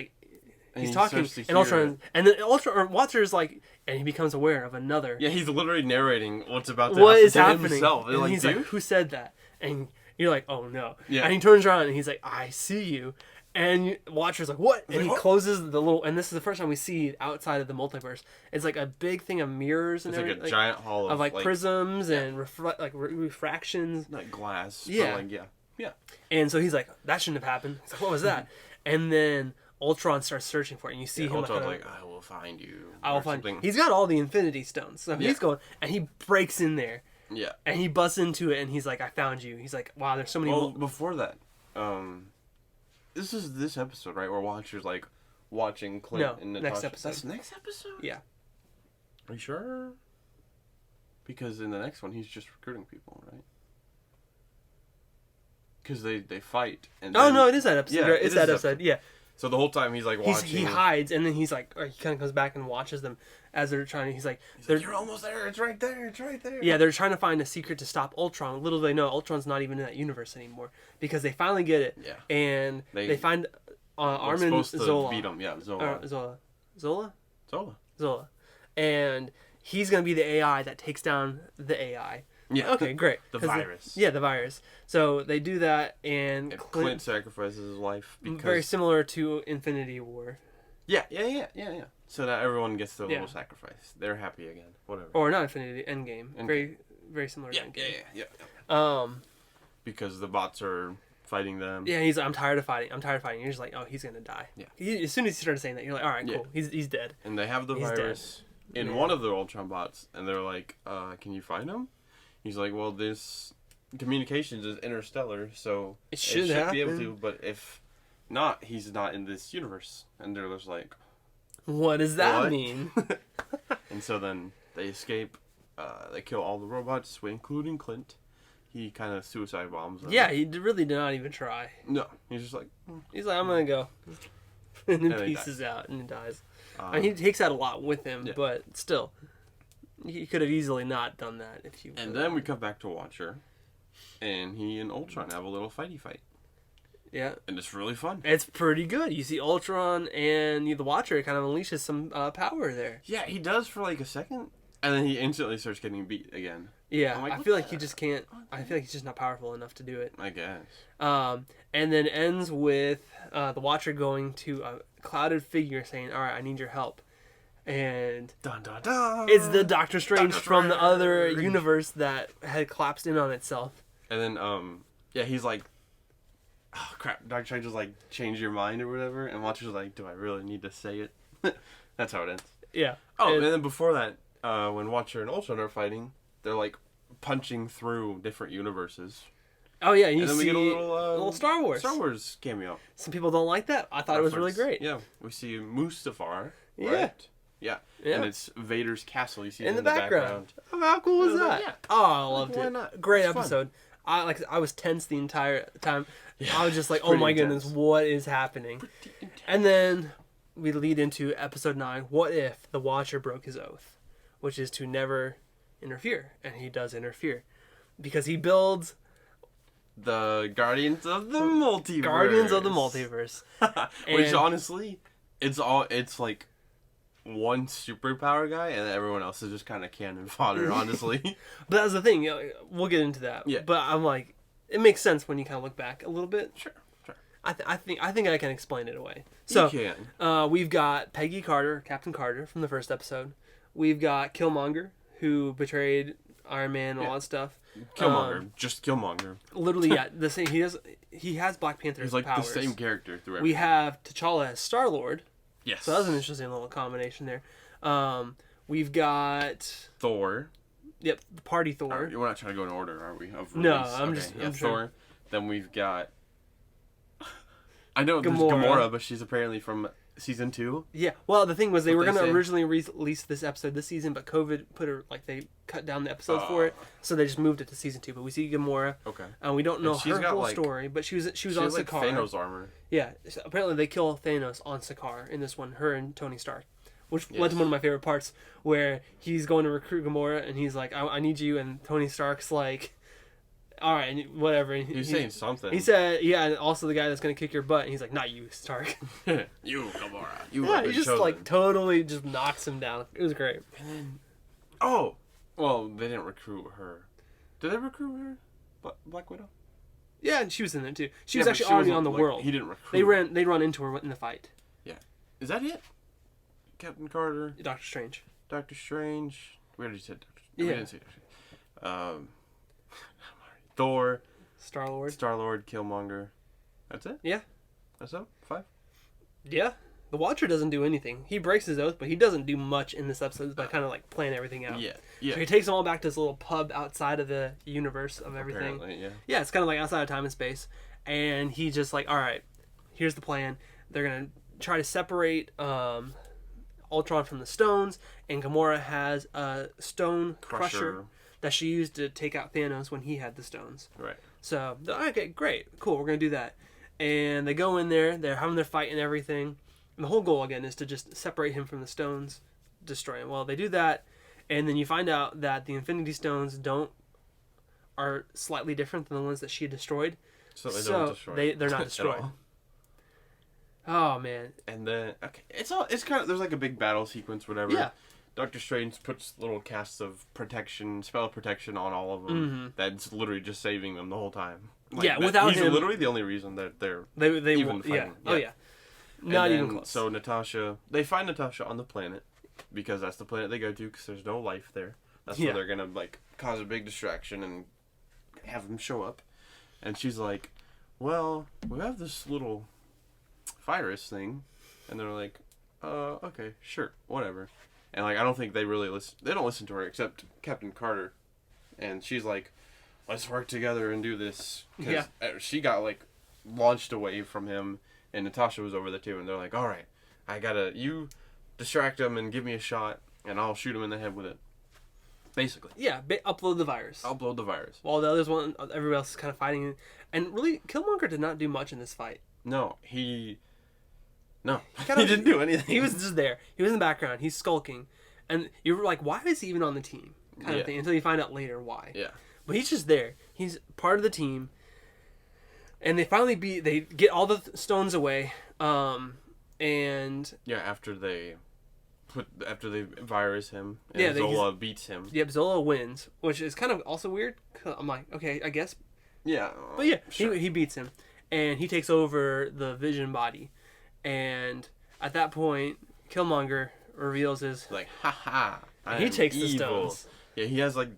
talking, and Ultron, and then Watcher's like, and he becomes aware of another. Yeah, he's literally narrating what's about to happen to happening himself. And he's like, who said that? And you're like, oh no. Yeah. And he turns around and he's like, I see you. And Watcher's like, what? And he closes the little... And this is the first time we see outside of the multiverse. It's like a big thing of mirrors and everything. It's like a giant hall of like prisms and refractions. Like glass. Yeah. Yeah. And so he's like, that shouldn't have happened. He's like, what was that? And then Ultron starts searching for it. And you see him Ultron's like, I will find you. I will find you. He's got all the Infinity Stones. So he's going... And he breaks in there. Yeah. And he busts into it and he's like, I found you. He's like, wow, there's so many... Well, before that, this is this episode, right? Where Watcher's like watching Clint and Natasha. Next episode. That's next episode? Yeah. Are you sure? Because in the next one, he's just recruiting people, right? Because they fight. And no, it is that episode. Yeah, it's that episode. Yeah. So the whole time he's like watching. He hides, and then he's like, or he kind of comes back and watches them as they're trying. He's like, you're almost there. It's right there. It's right there. Yeah, they're trying to find a secret to stop Ultron. Little do they know, Ultron's not even in that universe anymore because they finally get it. Yeah. And they find Armin Zola. Beat him. Yeah, Zola. And he's gonna be the AI that takes down the AI. Yeah. Okay, great. The virus. The virus. So they do that, and Clint sacrifices his life. Because... Very similar to Infinity War. Yeah. So that everyone gets their little sacrifice. They're happy again. Whatever. Or not Infinity, Endgame. Very, very similar to Endgame. Yeah. Because the bots are fighting them. Yeah, he's like, I'm tired of fighting. You're just like, oh, he's gonna die. Yeah. As soon as he started saying that, you're like, all right, cool. He's dead. And they have the virus in one of the Ultron bots, and they're like, can you find him? He's like, well, this communications is interstellar, so it should be able to, but if not, he's not in this universe. And they're just like, what does that mean? And so then they escape. They kill all the robots, including Clint. He kind of suicide bombs them. Yeah, he really did not even try. No, he's just like... He's like, I'm going to go. And then pieces out and he dies. And he takes out a lot with him, but still... He could have easily not done that if you. And then we come back to Watcher, and he and Ultron have a little fight. Yeah. And it's really fun. It's pretty good. You see Ultron and the Watcher kind of unleashes some power there. Yeah, he does for like a second, and then he instantly starts getting beat again. Yeah, like, I feel like he just can't. I feel like he's just not powerful enough to do it. I guess. And then ends with the Watcher going to a clouded figure saying, "All right, I need your help." And dun, dun, dun. It's the Doctor Strange from the other universe that had collapsed in on itself. And then, he's like, oh, crap, Doctor Strange was like, change your mind or whatever. And Watcher's like, do I really need to say it? That's how it ends. Yeah. Oh, and then before that, when Watcher and Ultron are fighting, they're like punching through different universes. Oh yeah, and then see we get a little Star Wars cameo. Some people don't like that. I thought it was really great. Yeah, we see Mustafar. Yeah. Right? Yeah. And it's Vader's castle. You see in the background. How cool was that? Yeah. Oh, I loved Why it. not? Great episode. I was tense the entire time. Yeah, I was just like, oh my goodness, what is happening? And then we lead into episode 9. What if the Watcher broke his oath, which is to never interfere, and he does interfere because he builds the Guardians of the Multiverse. Which honestly, it's like one superpower guy, and everyone else is just kind of cannon fodder, honestly. But that's the thing. You know, we'll get into that. Yeah. But I'm like, it makes sense when you kind of look back a little bit. Sure. I think I can explain it away. So you can. We've got Peggy Carter, Captain Carter from the first episode. We've got Killmonger, who betrayed Iron Man and all that stuff. Killmonger, just Killmonger. Literally, yeah. The same. He has Black Panther's powers. He's like the same character through everything. We have T'Challa as Star-Lord. Yes. So that was an interesting little combination there. We've got Thor. Yep, the Party Thor. We're not trying to go in order, are we? No, I'm Thor. sure. Then we've got. I know there's Gamora, but she's apparently from season 2. Yeah. Well, the thing was they were going to originally release this episode this season, but COVID they cut down the episodes for it, so they just moved it to season 2. But we see Gamora. Okay. And we don't know her whole story, but she was on Sakaar. Thanos armor. Yeah. So apparently they kill Thanos on Sakaar in this one. Her and Tony Stark. Which led to one of my favorite parts, where he's going to recruit Gamora, and he's like, I need you, and Tony Stark's like, all right, and whatever. And he's saying something. He said, yeah, and also the guy that's going to kick your butt, and he's like, not you, Stark. You, Gamora. You he just chosen. Like totally just knocks him down. It was great. And then, well, they didn't recruit her. Did they recruit her? Black Widow? Yeah, and she was in there too. She was actually already on the world. He didn't recruit. They run into her in the fight. Yeah. Is that it? Captain Carter. Doctor Strange. We already said Doctor Strange. Yeah. We didn't say Doctor Strange. Thor. Star-Lord, Killmonger. That's it? Yeah. That's it? 5? Yeah. The Watcher doesn't do anything. He breaks his oath, but he doesn't do much in this episode by kind of like plan everything out. Yeah. So he takes them all back to this little pub outside of the universe of everything. Apparently, yeah. Yeah, it's kind of like outside of time and space. And he's just like, all right, here's the plan. They're going to try to separate Ultron from the stones, and Gamora has a stone crusher that she used to take out Thanos when he had the stones. Right. So, okay, great, cool, we're going to do that. And they go in there, they're having their fight and everything. And the whole goal, again, is to just separate him from the stones, destroy him. Well, they do that, and then you find out that the Infinity Stones are slightly different than the ones that she destroyed. So they don't destroy. They're not destroyed. Oh, man. And then, okay, it's kind of, there's like a big battle sequence, whatever. Yeah. Doctor Strange puts little casts of spell protection on all of them. Mm-hmm. That's literally just saving them the whole time. Without him, him, he's literally the only reason that they're even fighting. Yeah. Oh yeah. Not even close. So they find Natasha on the planet because that's the planet they go to because there's no life there. That's where they're gonna like cause a big distraction and have them show up. And she's like, "Well, we have this little virus thing," and they're like, okay, sure, whatever." And like, I don't think they really listen. They don't listen to her except Captain Carter, and she's like, "Let's work together and do this." Yeah. She got like launched away from him, and Natasha was over there too. And they're like, "All right, you distract him and give me a shot, and I'll shoot him in the head with it." Basically. Yeah. Upload the virus. While the others everybody else is kind of fighting, and really, Killmonger did not do much in this fight. No, he didn't do anything. He was just there. He was in the background. He's skulking. And you were like, why is he even on the team? Kind of thing. Until you find out later why. Yeah. But he's just there. He's part of the team. And they finally they get all the stones away. And... Yeah, after they virus him. And Zola beats him. Yep, Zola wins. Which is kind of also weird. I'm like, okay, I guess. Yeah. But yeah, sure. he beats him. And he takes over the Vision body. And at that point, Killmonger reveals his... Like, haha, he takes evil. the stones. Yeah, he has, like,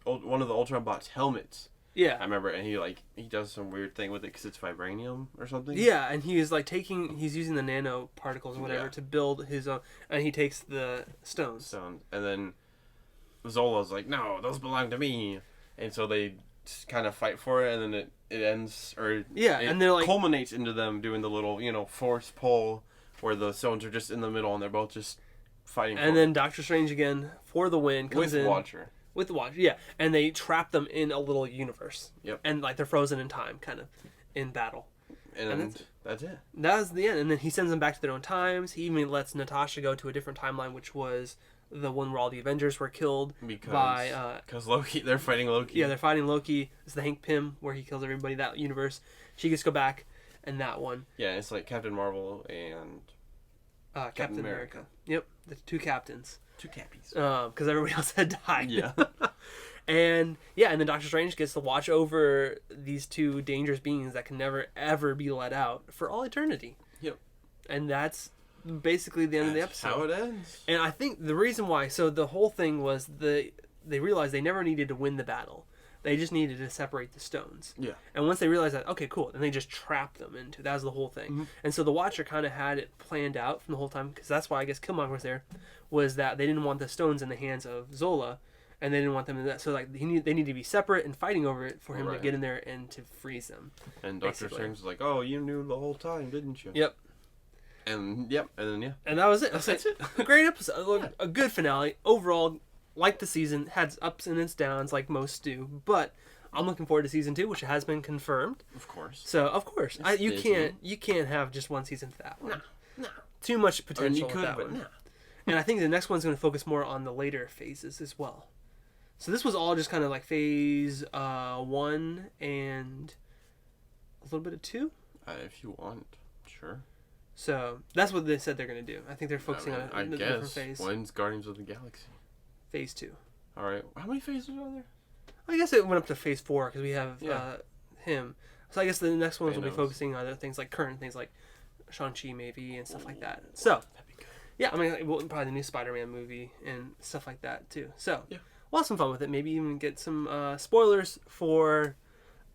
one of the Ultron bot's helmets. Yeah. I remember, and he does some weird thing with it because it's vibranium or something. Yeah, and he's using the nanoparticles or whatever to build his own, and he takes the stones. And then Zola's like, no, those belong to me. And so they just kind of fight for it, and then it ends, or and they're like, culminates into them doing the little, force pull where the stones are just in the middle and they're both just fighting for it. And then Doctor Strange again, for the win, comes in. With the Watcher, yeah. And they trap them in a little universe. Yep. And they're frozen in time, kind of, in battle. And that's it. That was the end. And then he sends them back to their own times. He even lets Natasha go to a different timeline, which was the one where all the Avengers were killed because Loki. They're fighting Loki. Yeah, they're fighting Loki. It's the Hank Pym where he kills everybody. That universe. She gets to go back, and that one. Yeah, it's like Captain Marvel and Captain America. Yep, the two captains. Two cappies. Because everybody else had died. Yeah. And then Doctor Strange gets to watch over these two dangerous beings that can never ever be let out for all eternity. Yep. And that's basically the end of the episode. How it ends. And I think the reason why, so the whole thing was they realized they never needed to win the battle. They just needed to separate the stones. Yeah. And once they realized that, okay, cool, then they just trapped them into. That was the whole thing. Mm-hmm. And so the Watcher kind of had it planned out from the whole time, because that's why I guess Killmonger was there, was that they didn't want the stones in the hands of Zola, and they didn't want them in that. So like they need to be separate and fighting over it for him to get in there and to freeze them. And Doctor Strange was like, "Oh, you knew the whole time, didn't you?" Yep. And then And that was it. That's it. A great episode. A good finale overall. Like the season, had ups and its downs, like most do, but I'm looking forward to season 2, which has been confirmed. Of course. So of course, you can't have just one season for that one. No. Too much potential with that one. No. And I think the next one's going to focus more on the later phases as well. So this was all just kind of like phase 1 and a little bit of 2. If you want, sure. So that's what they said they're going to do. I think they're focusing on a different phase. When's Guardians of the Galaxy? Phase 2. All right. How many phases are there? I guess it went up to phase 4 because we have him. So I guess the next ones will be focusing on other things like current things like Shang-Chi maybe and stuff like that. So that'd be good. Yeah, I mean probably the new Spider-Man movie and stuff like that too. So we'll have some fun with it. Maybe even get some spoilers for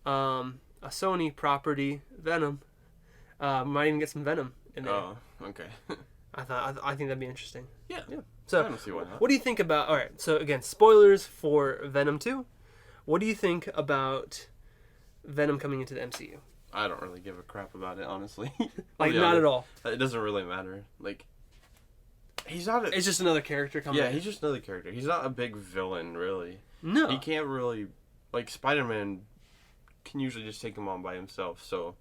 a Sony property, Venom. Might even get some Venom in there. Oh, okay. I think that'd be interesting. Yeah. So, I don't see why not. What do you think about... All right, so again, spoilers for Venom 2. What do you think about Venom coming into the MCU? I don't really give a crap about it, honestly. Not at all? It doesn't really matter. Like, he's not... It's just another character coming in. Yeah, he's just another character. He's not a big villain, really. No. He can't really... Like, Spider-Man can usually just take him on by himself, so...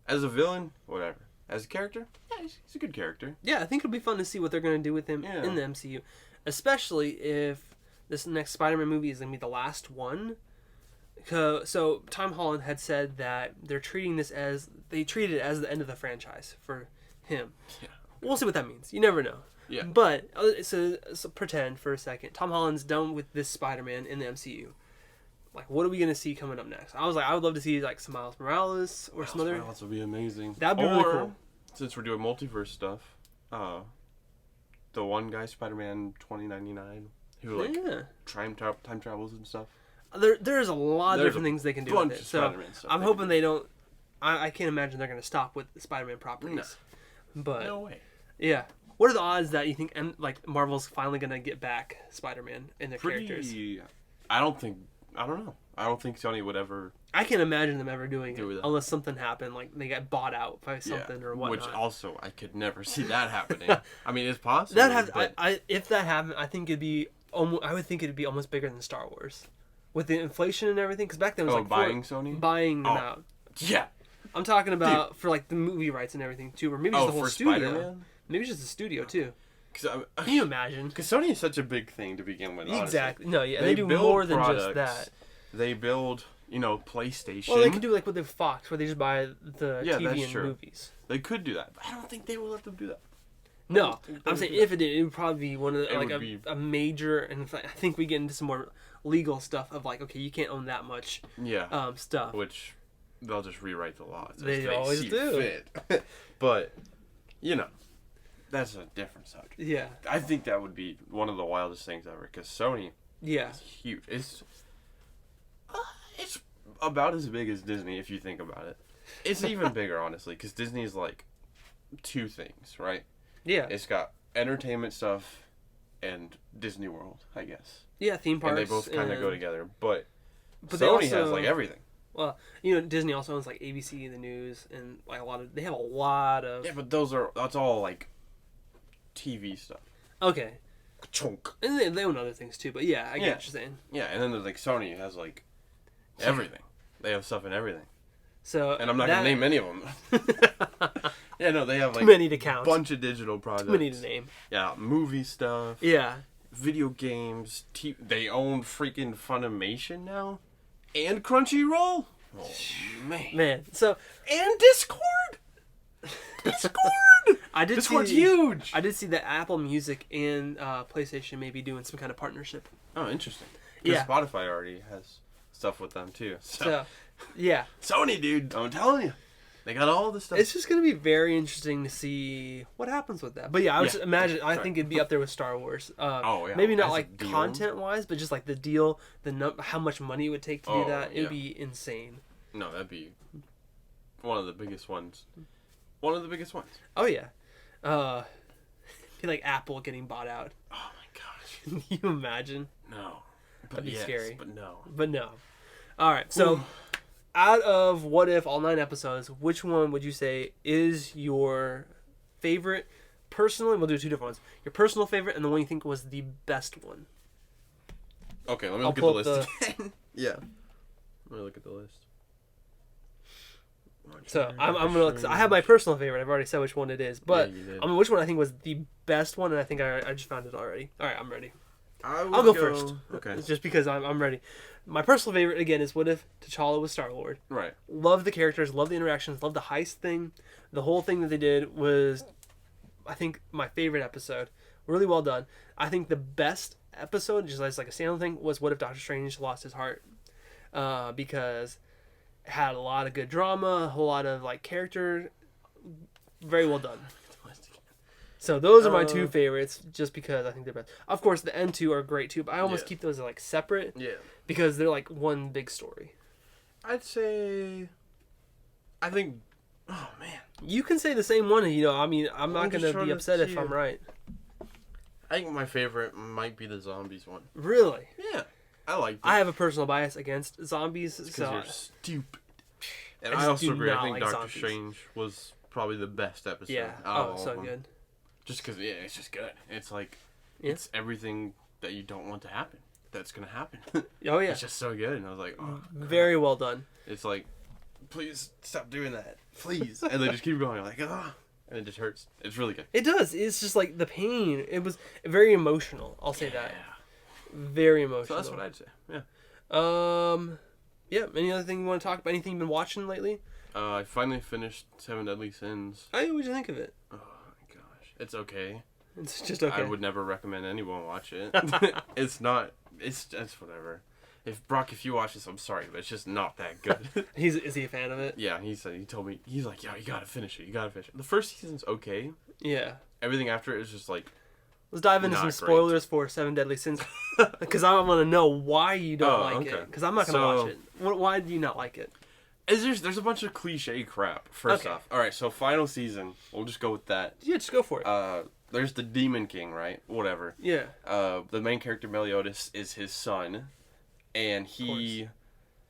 As a villain, whatever. As a character, yeah, he's a good character. Yeah, I think it'll be fun to see what they're going to do with him in the MCU. Especially if this next Spider-Man movie is going to be the last one. So Tom Holland had said that they're treating this as... They treat it as the end of the franchise for him. Yeah. We'll see what that means. You never know. Yeah. But, so pretend for a second. Tom Holland's done with this Spider-Man in the MCU. Like, what are we going to see coming up next? I was like, I would love to see, like, some Miles Morales or some other... Miles Morales would be amazing. That'd be really cool. Since we're doing multiverse stuff, the one guy, Spider-Man 2099, who, like, time travels and stuff. There's a lot of different things they can do with it. So, I'm hoping they don't... I can't imagine they're going to stop with the Spider-Man properties. No. But, no way. Yeah. What are the odds that you think, Marvel's finally going to get back Spider-Man in their characters? I don't know. I don't think Sony would ever... I can't imagine them ever doing it unless something happened, like they got bought out by something or whatnot. Which also, I could never see that happening. I mean, it's possible. If that happened, I think it'd be... I would think it'd be almost bigger than Star Wars. With the inflation and everything, because back then it was Sony? Buying them out. Yeah. I'm talking about for like the movie rights and everything too, or maybe just the whole studio. Spider-Man? Maybe just the studio too. Can you imagine? Because Sony is such a big thing to begin with. Exactly. Honestly. No, yeah, they do more than just that. They build, PlayStation. Well, they could do like with the Fox, where they just buy the TV and movies. They could do that, but I don't think they will let them do that. No, I'm saying if it did, it would probably be one of the, a major, and I think we get into some more legal stuff of like, okay, you can't own that much stuff. Which they'll just rewrite the laws. They always do. But, that's a different subject. Yeah. I think that would be one of the wildest things ever, because Sony is huge. It's about as big as Disney if you think about it. It's even bigger, honestly, because Disney's like two things, right? Yeah. It's got entertainment stuff and Disney World, I guess. Yeah, theme parks. And they both kind of go together, but Sony has like everything. Well, Disney also owns like ABC, the news, and like they have a lot of. Yeah, but that's all like TV stuff. Okay. Chunk. And they own other things too, but yeah, I get what you're saying. Yeah, and then there's like Sony has like everything. They have stuff in everything. So and I'm not gonna name any of them. Yeah, no, they have like many to count. Bunch of digital projects. Many to name. Yeah, movie stuff. Yeah. Video games. They own freaking Funimation now, and Crunchyroll. Oh man. So and Discord. Discord's huge. I did see that Apple Music and PlayStation may be doing some kind of partnership. Oh, interesting. Because Spotify already has stuff with them too. So yeah. Sony, dude, I'm telling you, they got all this stuff. It's just gonna be very interesting to see what happens with that. But yeah, I would just imagine. I think it'd be up there with Star Wars. Maybe not like content wise, but just like the deal, how much money it would take to do that. It would be insane. No, that'd be one of the biggest ones. One of the biggest ones. Oh yeah. Be like Apple getting bought out. Oh my gosh. Can you imagine? No. That'd be scary. But no. All right. So, out of What If, all 9 episodes, which one would you say is your favorite? Personally, we'll do 2 different ones. Your personal favorite and the one you think was the best one. Okay, let me look at the list again. Yeah. Let me look at the list. So I'm gonna look. I have my personal favorite. I've already said which one it is, but which one I think was the best one, and I think I just found it already. All right, I'm ready. I'll go first. Okay. It's just because I'm ready. My personal favorite again is What If T'Challa was Star-Lord. Right. Love the characters, love the interactions, love the heist thing. The whole thing that they did was, I think, my favorite episode. Really well done. I think the best episode, just as like a standalone thing, was What If Doctor Strange lost his heart, because it had a lot of good drama, a whole lot of like character, very well done. So those are my 2 favorites, just because I think they're best. Of course, the end 2 are great too, but I almost keep those like separate. Yeah. Because they're like one big story. I think. Oh man. You can say the same one. I mean, I'm not gonna be upset if I'm right. I think my favorite might be the zombies one. Really? Yeah. I like it. I have a personal bias against zombies. Because you're stupid. And I also agree. I think Doctor Strange was probably the best episode. Yeah. Oh, so good. Just because, it's just good. It's like, it's everything that you don't want to happen. That's going to happen. Oh, yeah. It's just so good. And I was like, oh. Very well done. It's like, please stop doing that. Please. And they just keep going like, ah. And it just hurts. It's really good. It does. It's just like the pain. It was very emotional. I'll say that. Very emotional. So that's what I'd say. Yeah. Yeah. Any other thing you want to talk about? Anything you've been watching lately? I finally finished 7 Deadly Sins. Hey, what'd you think of it? Oh my gosh. It's okay. It's just okay. I would never recommend anyone watch it. It's not. It's whatever. If you watch this, I'm sorry, but it's just not that good. Is he a fan of it? Yeah, he told me, he's like, yeah, you gotta finish it. The first season's okay. Yeah. Everything after it is just like. Let's dive into some spoilers for 7 Deadly Sins, because I want to know why you don't like it. Because I'm not gonna watch it. Why do you not like it? There's a bunch of cliche crap. First off, all right. So final season, we'll just go with that. Yeah, just go for it. There's the Demon King, right? Whatever. Yeah. The main character Meliodas is his son, and he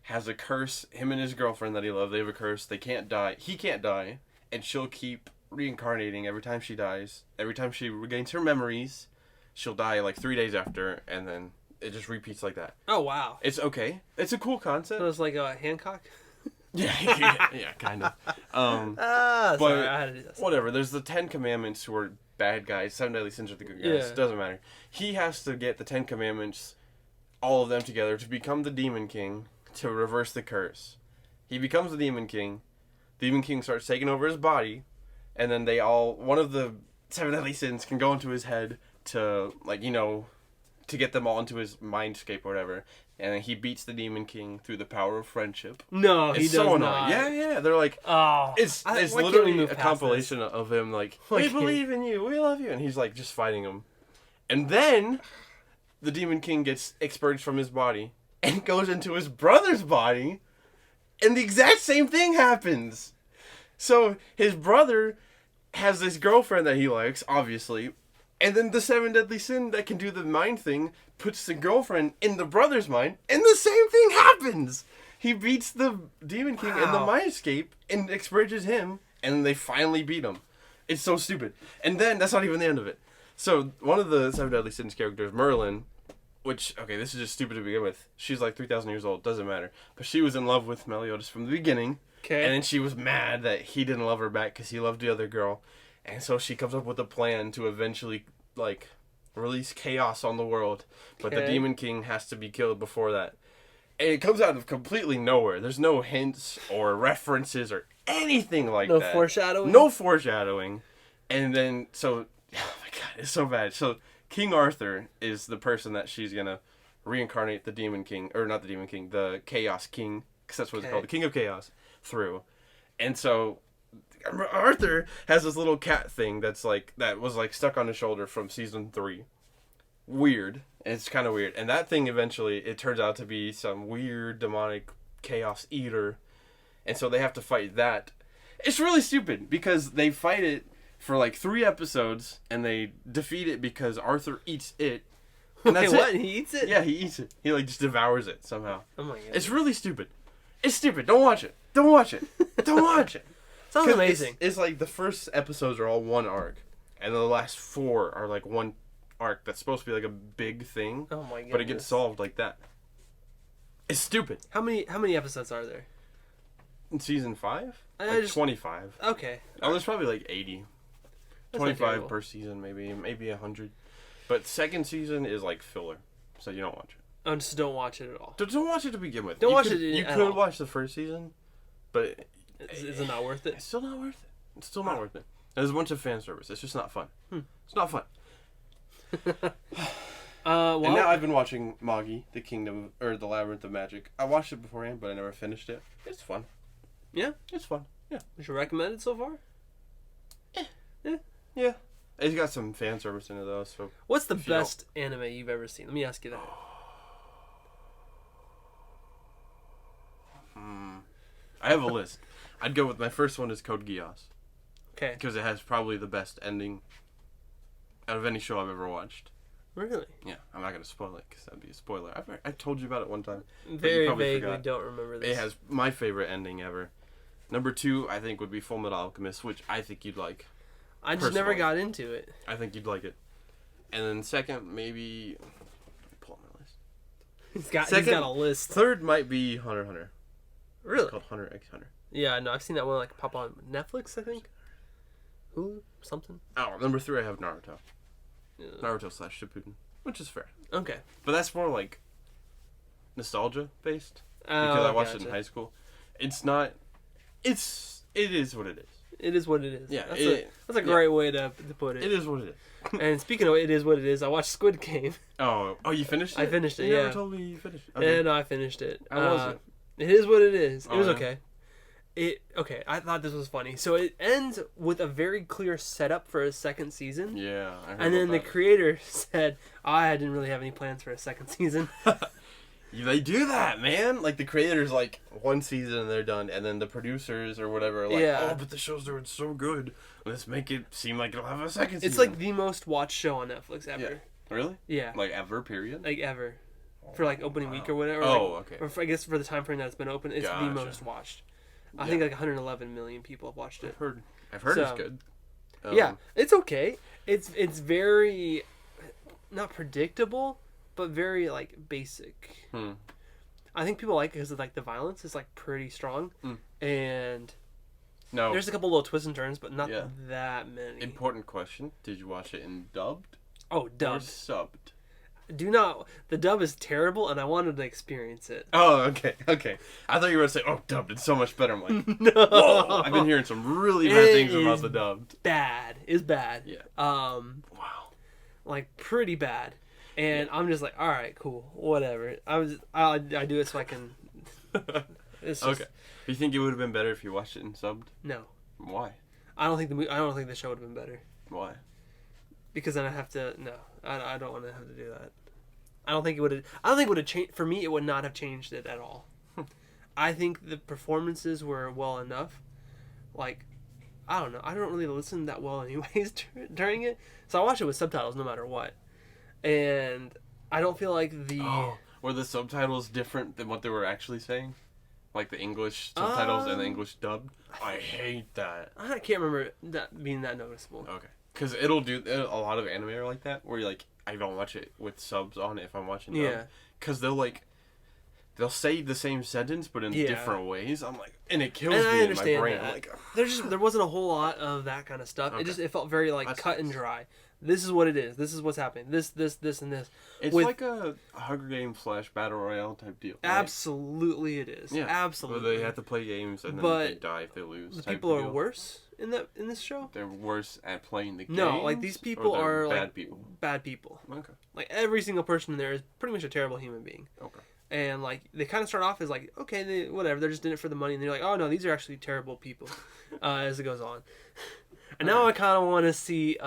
has a curse. Him and his girlfriend that he loves, they have a curse. They can't die. He can't die, and she'll keep reincarnating every time she dies. Every time she regains her memories, she'll die like 3 days after, and then it just repeats like that. Oh wow! It's okay. It's a cool concept. So it's like Hancock. yeah, kind of. Sorry, I had to do this. Whatever. There's the 10 Commandments who are bad guys. 7 Deadly Sins are the good guys. Yeah. Doesn't matter. He has to get the 10 Commandments, all of them together, to become the Demon King, to reverse the curse. He becomes the Demon King. Demon King starts taking over his body, and then one of the 7 Deadly Sins can go into his head to, to get them all into his mindscape or whatever. And then he beats the Demon King through the power of friendship. No, he does not. Yeah. They're like, it's literally a compilation of him like, we believe in you, we love you. And he's like just fighting him. And then the Demon King gets expurged from his body and goes into his brother's body And the exact same thing happens. So his brother has this girlfriend that he likes, obviously. And then the 7 Deadly Sin that can do the mind thing puts the girlfriend in the brother's mind. And the same thing happens. He beats the Demon King in the mind escape and expurges him. And then they finally beat him. It's so stupid. And then, that's not even the end of it. So, one of the 7 Deadly Sins characters, Merlin, which, okay, this is just stupid to begin with. She's like 3,000 years old, doesn't matter. But she was in love with Meliodas from the beginning. Okay. And then she was mad that he didn't love her back because he loved the other girl. And so she comes up with a plan to eventually, like, release chaos on the world. But the Demon King has to be killed before that. And it comes out of completely nowhere. There's no hints or references or anything like that. No foreshadowing? No foreshadowing. And then, so, oh my god, it's so bad. So, King Arthur is the person that she's going to reincarnate the Demon King, or not the Demon King, the Chaos King, because that's what it's called, the King of Chaos, through. And so, Arthur has this little cat thing that was like stuck on his shoulder from season 3. Weird. It's kind of weird. And that thing eventually, it turns out to be some weird demonic chaos eater. And so they have to fight that. It's really stupid because they fight it for like 3 episodes and they defeat it because Arthur eats it. And that's what? He eats it? Yeah, he eats it. He like just devours it somehow. Oh my god. It's really stupid. It's stupid. Don't watch it. Don't watch it. Don't watch it. Sounds amazing. It's like the first episodes are all one arc. And the last 4 are like one arc that's supposed to be like a big thing. Oh my god. But it gets solved like that. It's stupid. How many episodes are there? In season 5? Like 25. Okay. Oh, there's probably like 80. That's 25 per season, maybe 100. But second season is like filler, so you don't watch it. Oh, just don't watch it at all. Don't watch it to begin with. Don't watch it. You could watch the first season, but is it not worth it? It's still not worth it. It's still not worth it. There's a bunch of fan service. It's just not fun. It's not fun. Well, and now I've been watching Magi, the Labyrinth of Magic. I watched it beforehand, but I never finished it. It's fun. Yeah, it's fun. Yeah. Would you recommend it so far? Yeah. It's got some fan service in it though. So what's the best anime you've ever seen? Let me ask you that. I have a list. I'd go with my first one is Code Geass. Okay. Because it has probably the best ending out of any show I've ever watched. Really? Yeah. I'm not going to spoil it because that'd be a spoiler. I told you about it one time. Very vaguely don't remember this. It has my favorite ending ever. Number 2, I think, would be Full Metal Alchemist, which I think you'd like. I just never got into it. I think you'd like it. And then second, maybe... Pull up my list. He's got a list. Third might be Hunter x Hunter. Really? It's called Hunter x Hunter. Yeah, no, I've seen that one like pop on Netflix, I think. Hulu? Something. Oh, number 3, I have Naruto. Yeah. Naruto / Shippuden, which is fair. Okay. But that's more like nostalgia based. Because I watched it in high school. It's not... It is what it is. It is what it is. Yeah, that's a great way to put it. It is what it is. And speaking of it is what it is, I watched Squid Game. Oh, you finished it? I finished it, you never told me you finished it. Okay. Yeah, no, I finished it. How was it? It is what it is. It was okay. Okay, I thought this was funny. So it ends with a very clear setup for a second season. Yeah, I heard and then the creator said, I didn't really have any plans for a second season. They do that, man. Like, the creators, like, one season and they're done. And then the producers or whatever are like, oh, but the show's doing so good. Let's make it seem like it'll have a second season. It's like the most watched show on Netflix ever. Yeah. Really? Yeah. Like, ever, period? Like, ever. For, like, opening week or whatever. Okay. Or I guess for the time frame that it's been open, it's the most watched. I think, like, 111 million people have watched it. I've heard it's good. Yeah, it's okay. It's very, not predictable, but very, like, basic. I think people like it because of, like, the violence is, like, pretty strong. And there's a couple little twists and turns, but not that many. Important question. Did you watch it in dubbed? Oh, dubbed. Or subbed? The dub is terrible, and I wanted to experience it. Oh, okay. I thought you were going to say, oh, dubbed, it's so much better. I'm like, no. Whoa, I've been hearing some really bad things about the dubbed. It's bad. Yeah. Wow. Like, pretty bad. And I'm just like, all right, cool, whatever. I do it so I can. It's just, okay. You think it would have been better if you watched it in subbed? No. Why? I don't think the show would have been better. Why? Because then I have to. No, I don't want to have to do that. I don't think it would have changed. For me, it would not have changed it at all. I think the performances were well enough. Like, I don't know. I don't really listen that well anyways during it. So I watch it with subtitles no matter what. And I don't feel like the... Oh, were the subtitles different than what they were actually saying? Like the English subtitles and the English dubbed? I hate that. I can't remember that being that noticeable. Okay. Because it'll do... A lot of anime are like that, where you're like, I don't watch it with subs on it if I'm watching dub. Yeah. Because they'll say the same sentence, but in different ways. I'm like, and it kills me in my brain. I'm like, there wasn't a whole lot of that kind of stuff. Okay. It felt very like cut and dry. This is what it is. This is what's happening. This, and this. It's like a Hunger Games / Battle Royale type deal. Right? Absolutely, it is. Yeah, absolutely. Where they have to play games and then they die if they lose. The people are worse in this show. They're worse at playing the game. No, like these people are bad like people. Bad people. Okay. Like every single person in there is pretty much a terrible human being. Okay. And like they kind of start off as like, okay, whatever, they're just in it for the money, and they're like, oh no, these are actually terrible people, as it goes on. And now I kind of want to see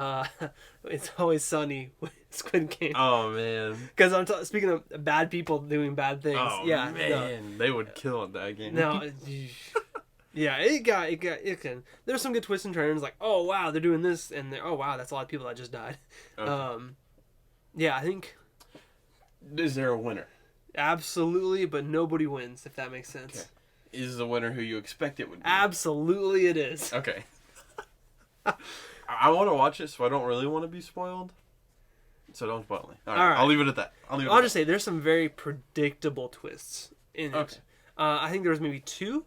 It's Always Sunny with Squid Game. Oh man! Because speaking of bad people doing bad things. Oh yeah, man, they would kill at that game. No, yeah, it can. There's some good twists and turns, like, oh wow, they're doing this, and oh wow, that's a lot of people that just died. Okay. Yeah, I think. Is there a winner? Absolutely, but nobody wins, if that makes sense. Okay. Is the winner who you expect it would be? Absolutely, it is. Okay. I want to watch it, so I don't really want to be spoiled. So don't spoil me. All right. I'll leave it at that. I'll just say there's some very predictable twists in it. I think there was maybe 2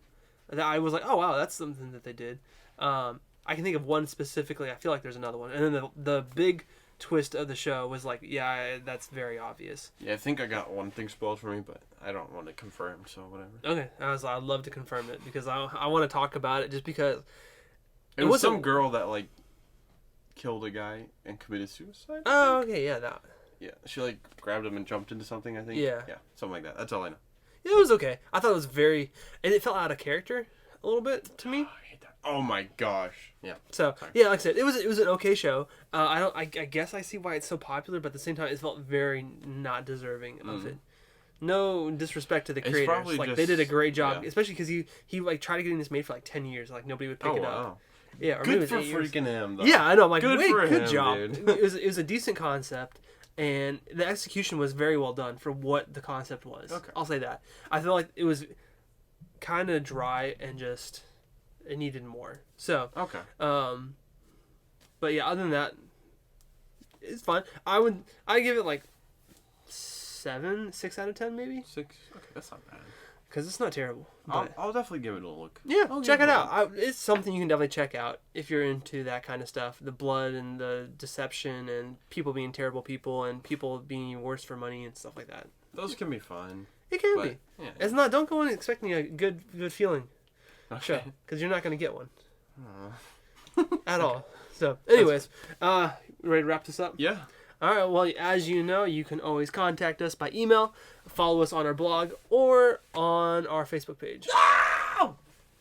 that I was like, oh wow, that's something that they did. I can think of one specifically. I feel like there's another one, and then the big twist of the show was like, yeah, that's very obvious. Yeah, I think I got one thing spoiled for me, but I don't want to confirm, so whatever. Okay, I'd love to confirm it because I want to talk about it just because it was some girl that like killed a guy and committed suicide. Oh, okay, yeah, that. Yeah, she like grabbed him and jumped into something. I think. Yeah, something like that. That's all I know. Yeah, it was okay. I thought it was and it felt out of character a little bit to me. I hate that. Oh my gosh. Yeah. So yeah, like I said, it was an okay show. I guess I see why it's so popular, but at the same time, it felt very not deserving of it. No disrespect to the creators. Like they did a great job, especially because he like tried to get this made for like 10 years. Like nobody would pick it up. Yeah, or good for freaking him. Though. Yeah, I know. I'm like, good him, job. Dude. It was a decent concept, and the execution was very well done for what the concept was. Okay. I'll say that. I feel like it was kind of dry and just it needed more. So okay. But yeah, other than that, it's fun. I give it like 6 out of 10 maybe. 6. Okay, that's not bad. Because it's not terrible. I'll definitely give it a look. Yeah, check it out. It's something you can definitely check out if you're into that kind of stuff. The blood and the deception and people being terrible people and people being worse for money and stuff like that. Those can be fun. It can be. Yeah. It's not. Don't go in expecting a good feeling. Okay. Because you're not going to get one. At all. So, anyways, ready to wrap this up? Yeah. All right, well, as you know, you can always contact us by email, follow us on our blog, or on our Facebook page.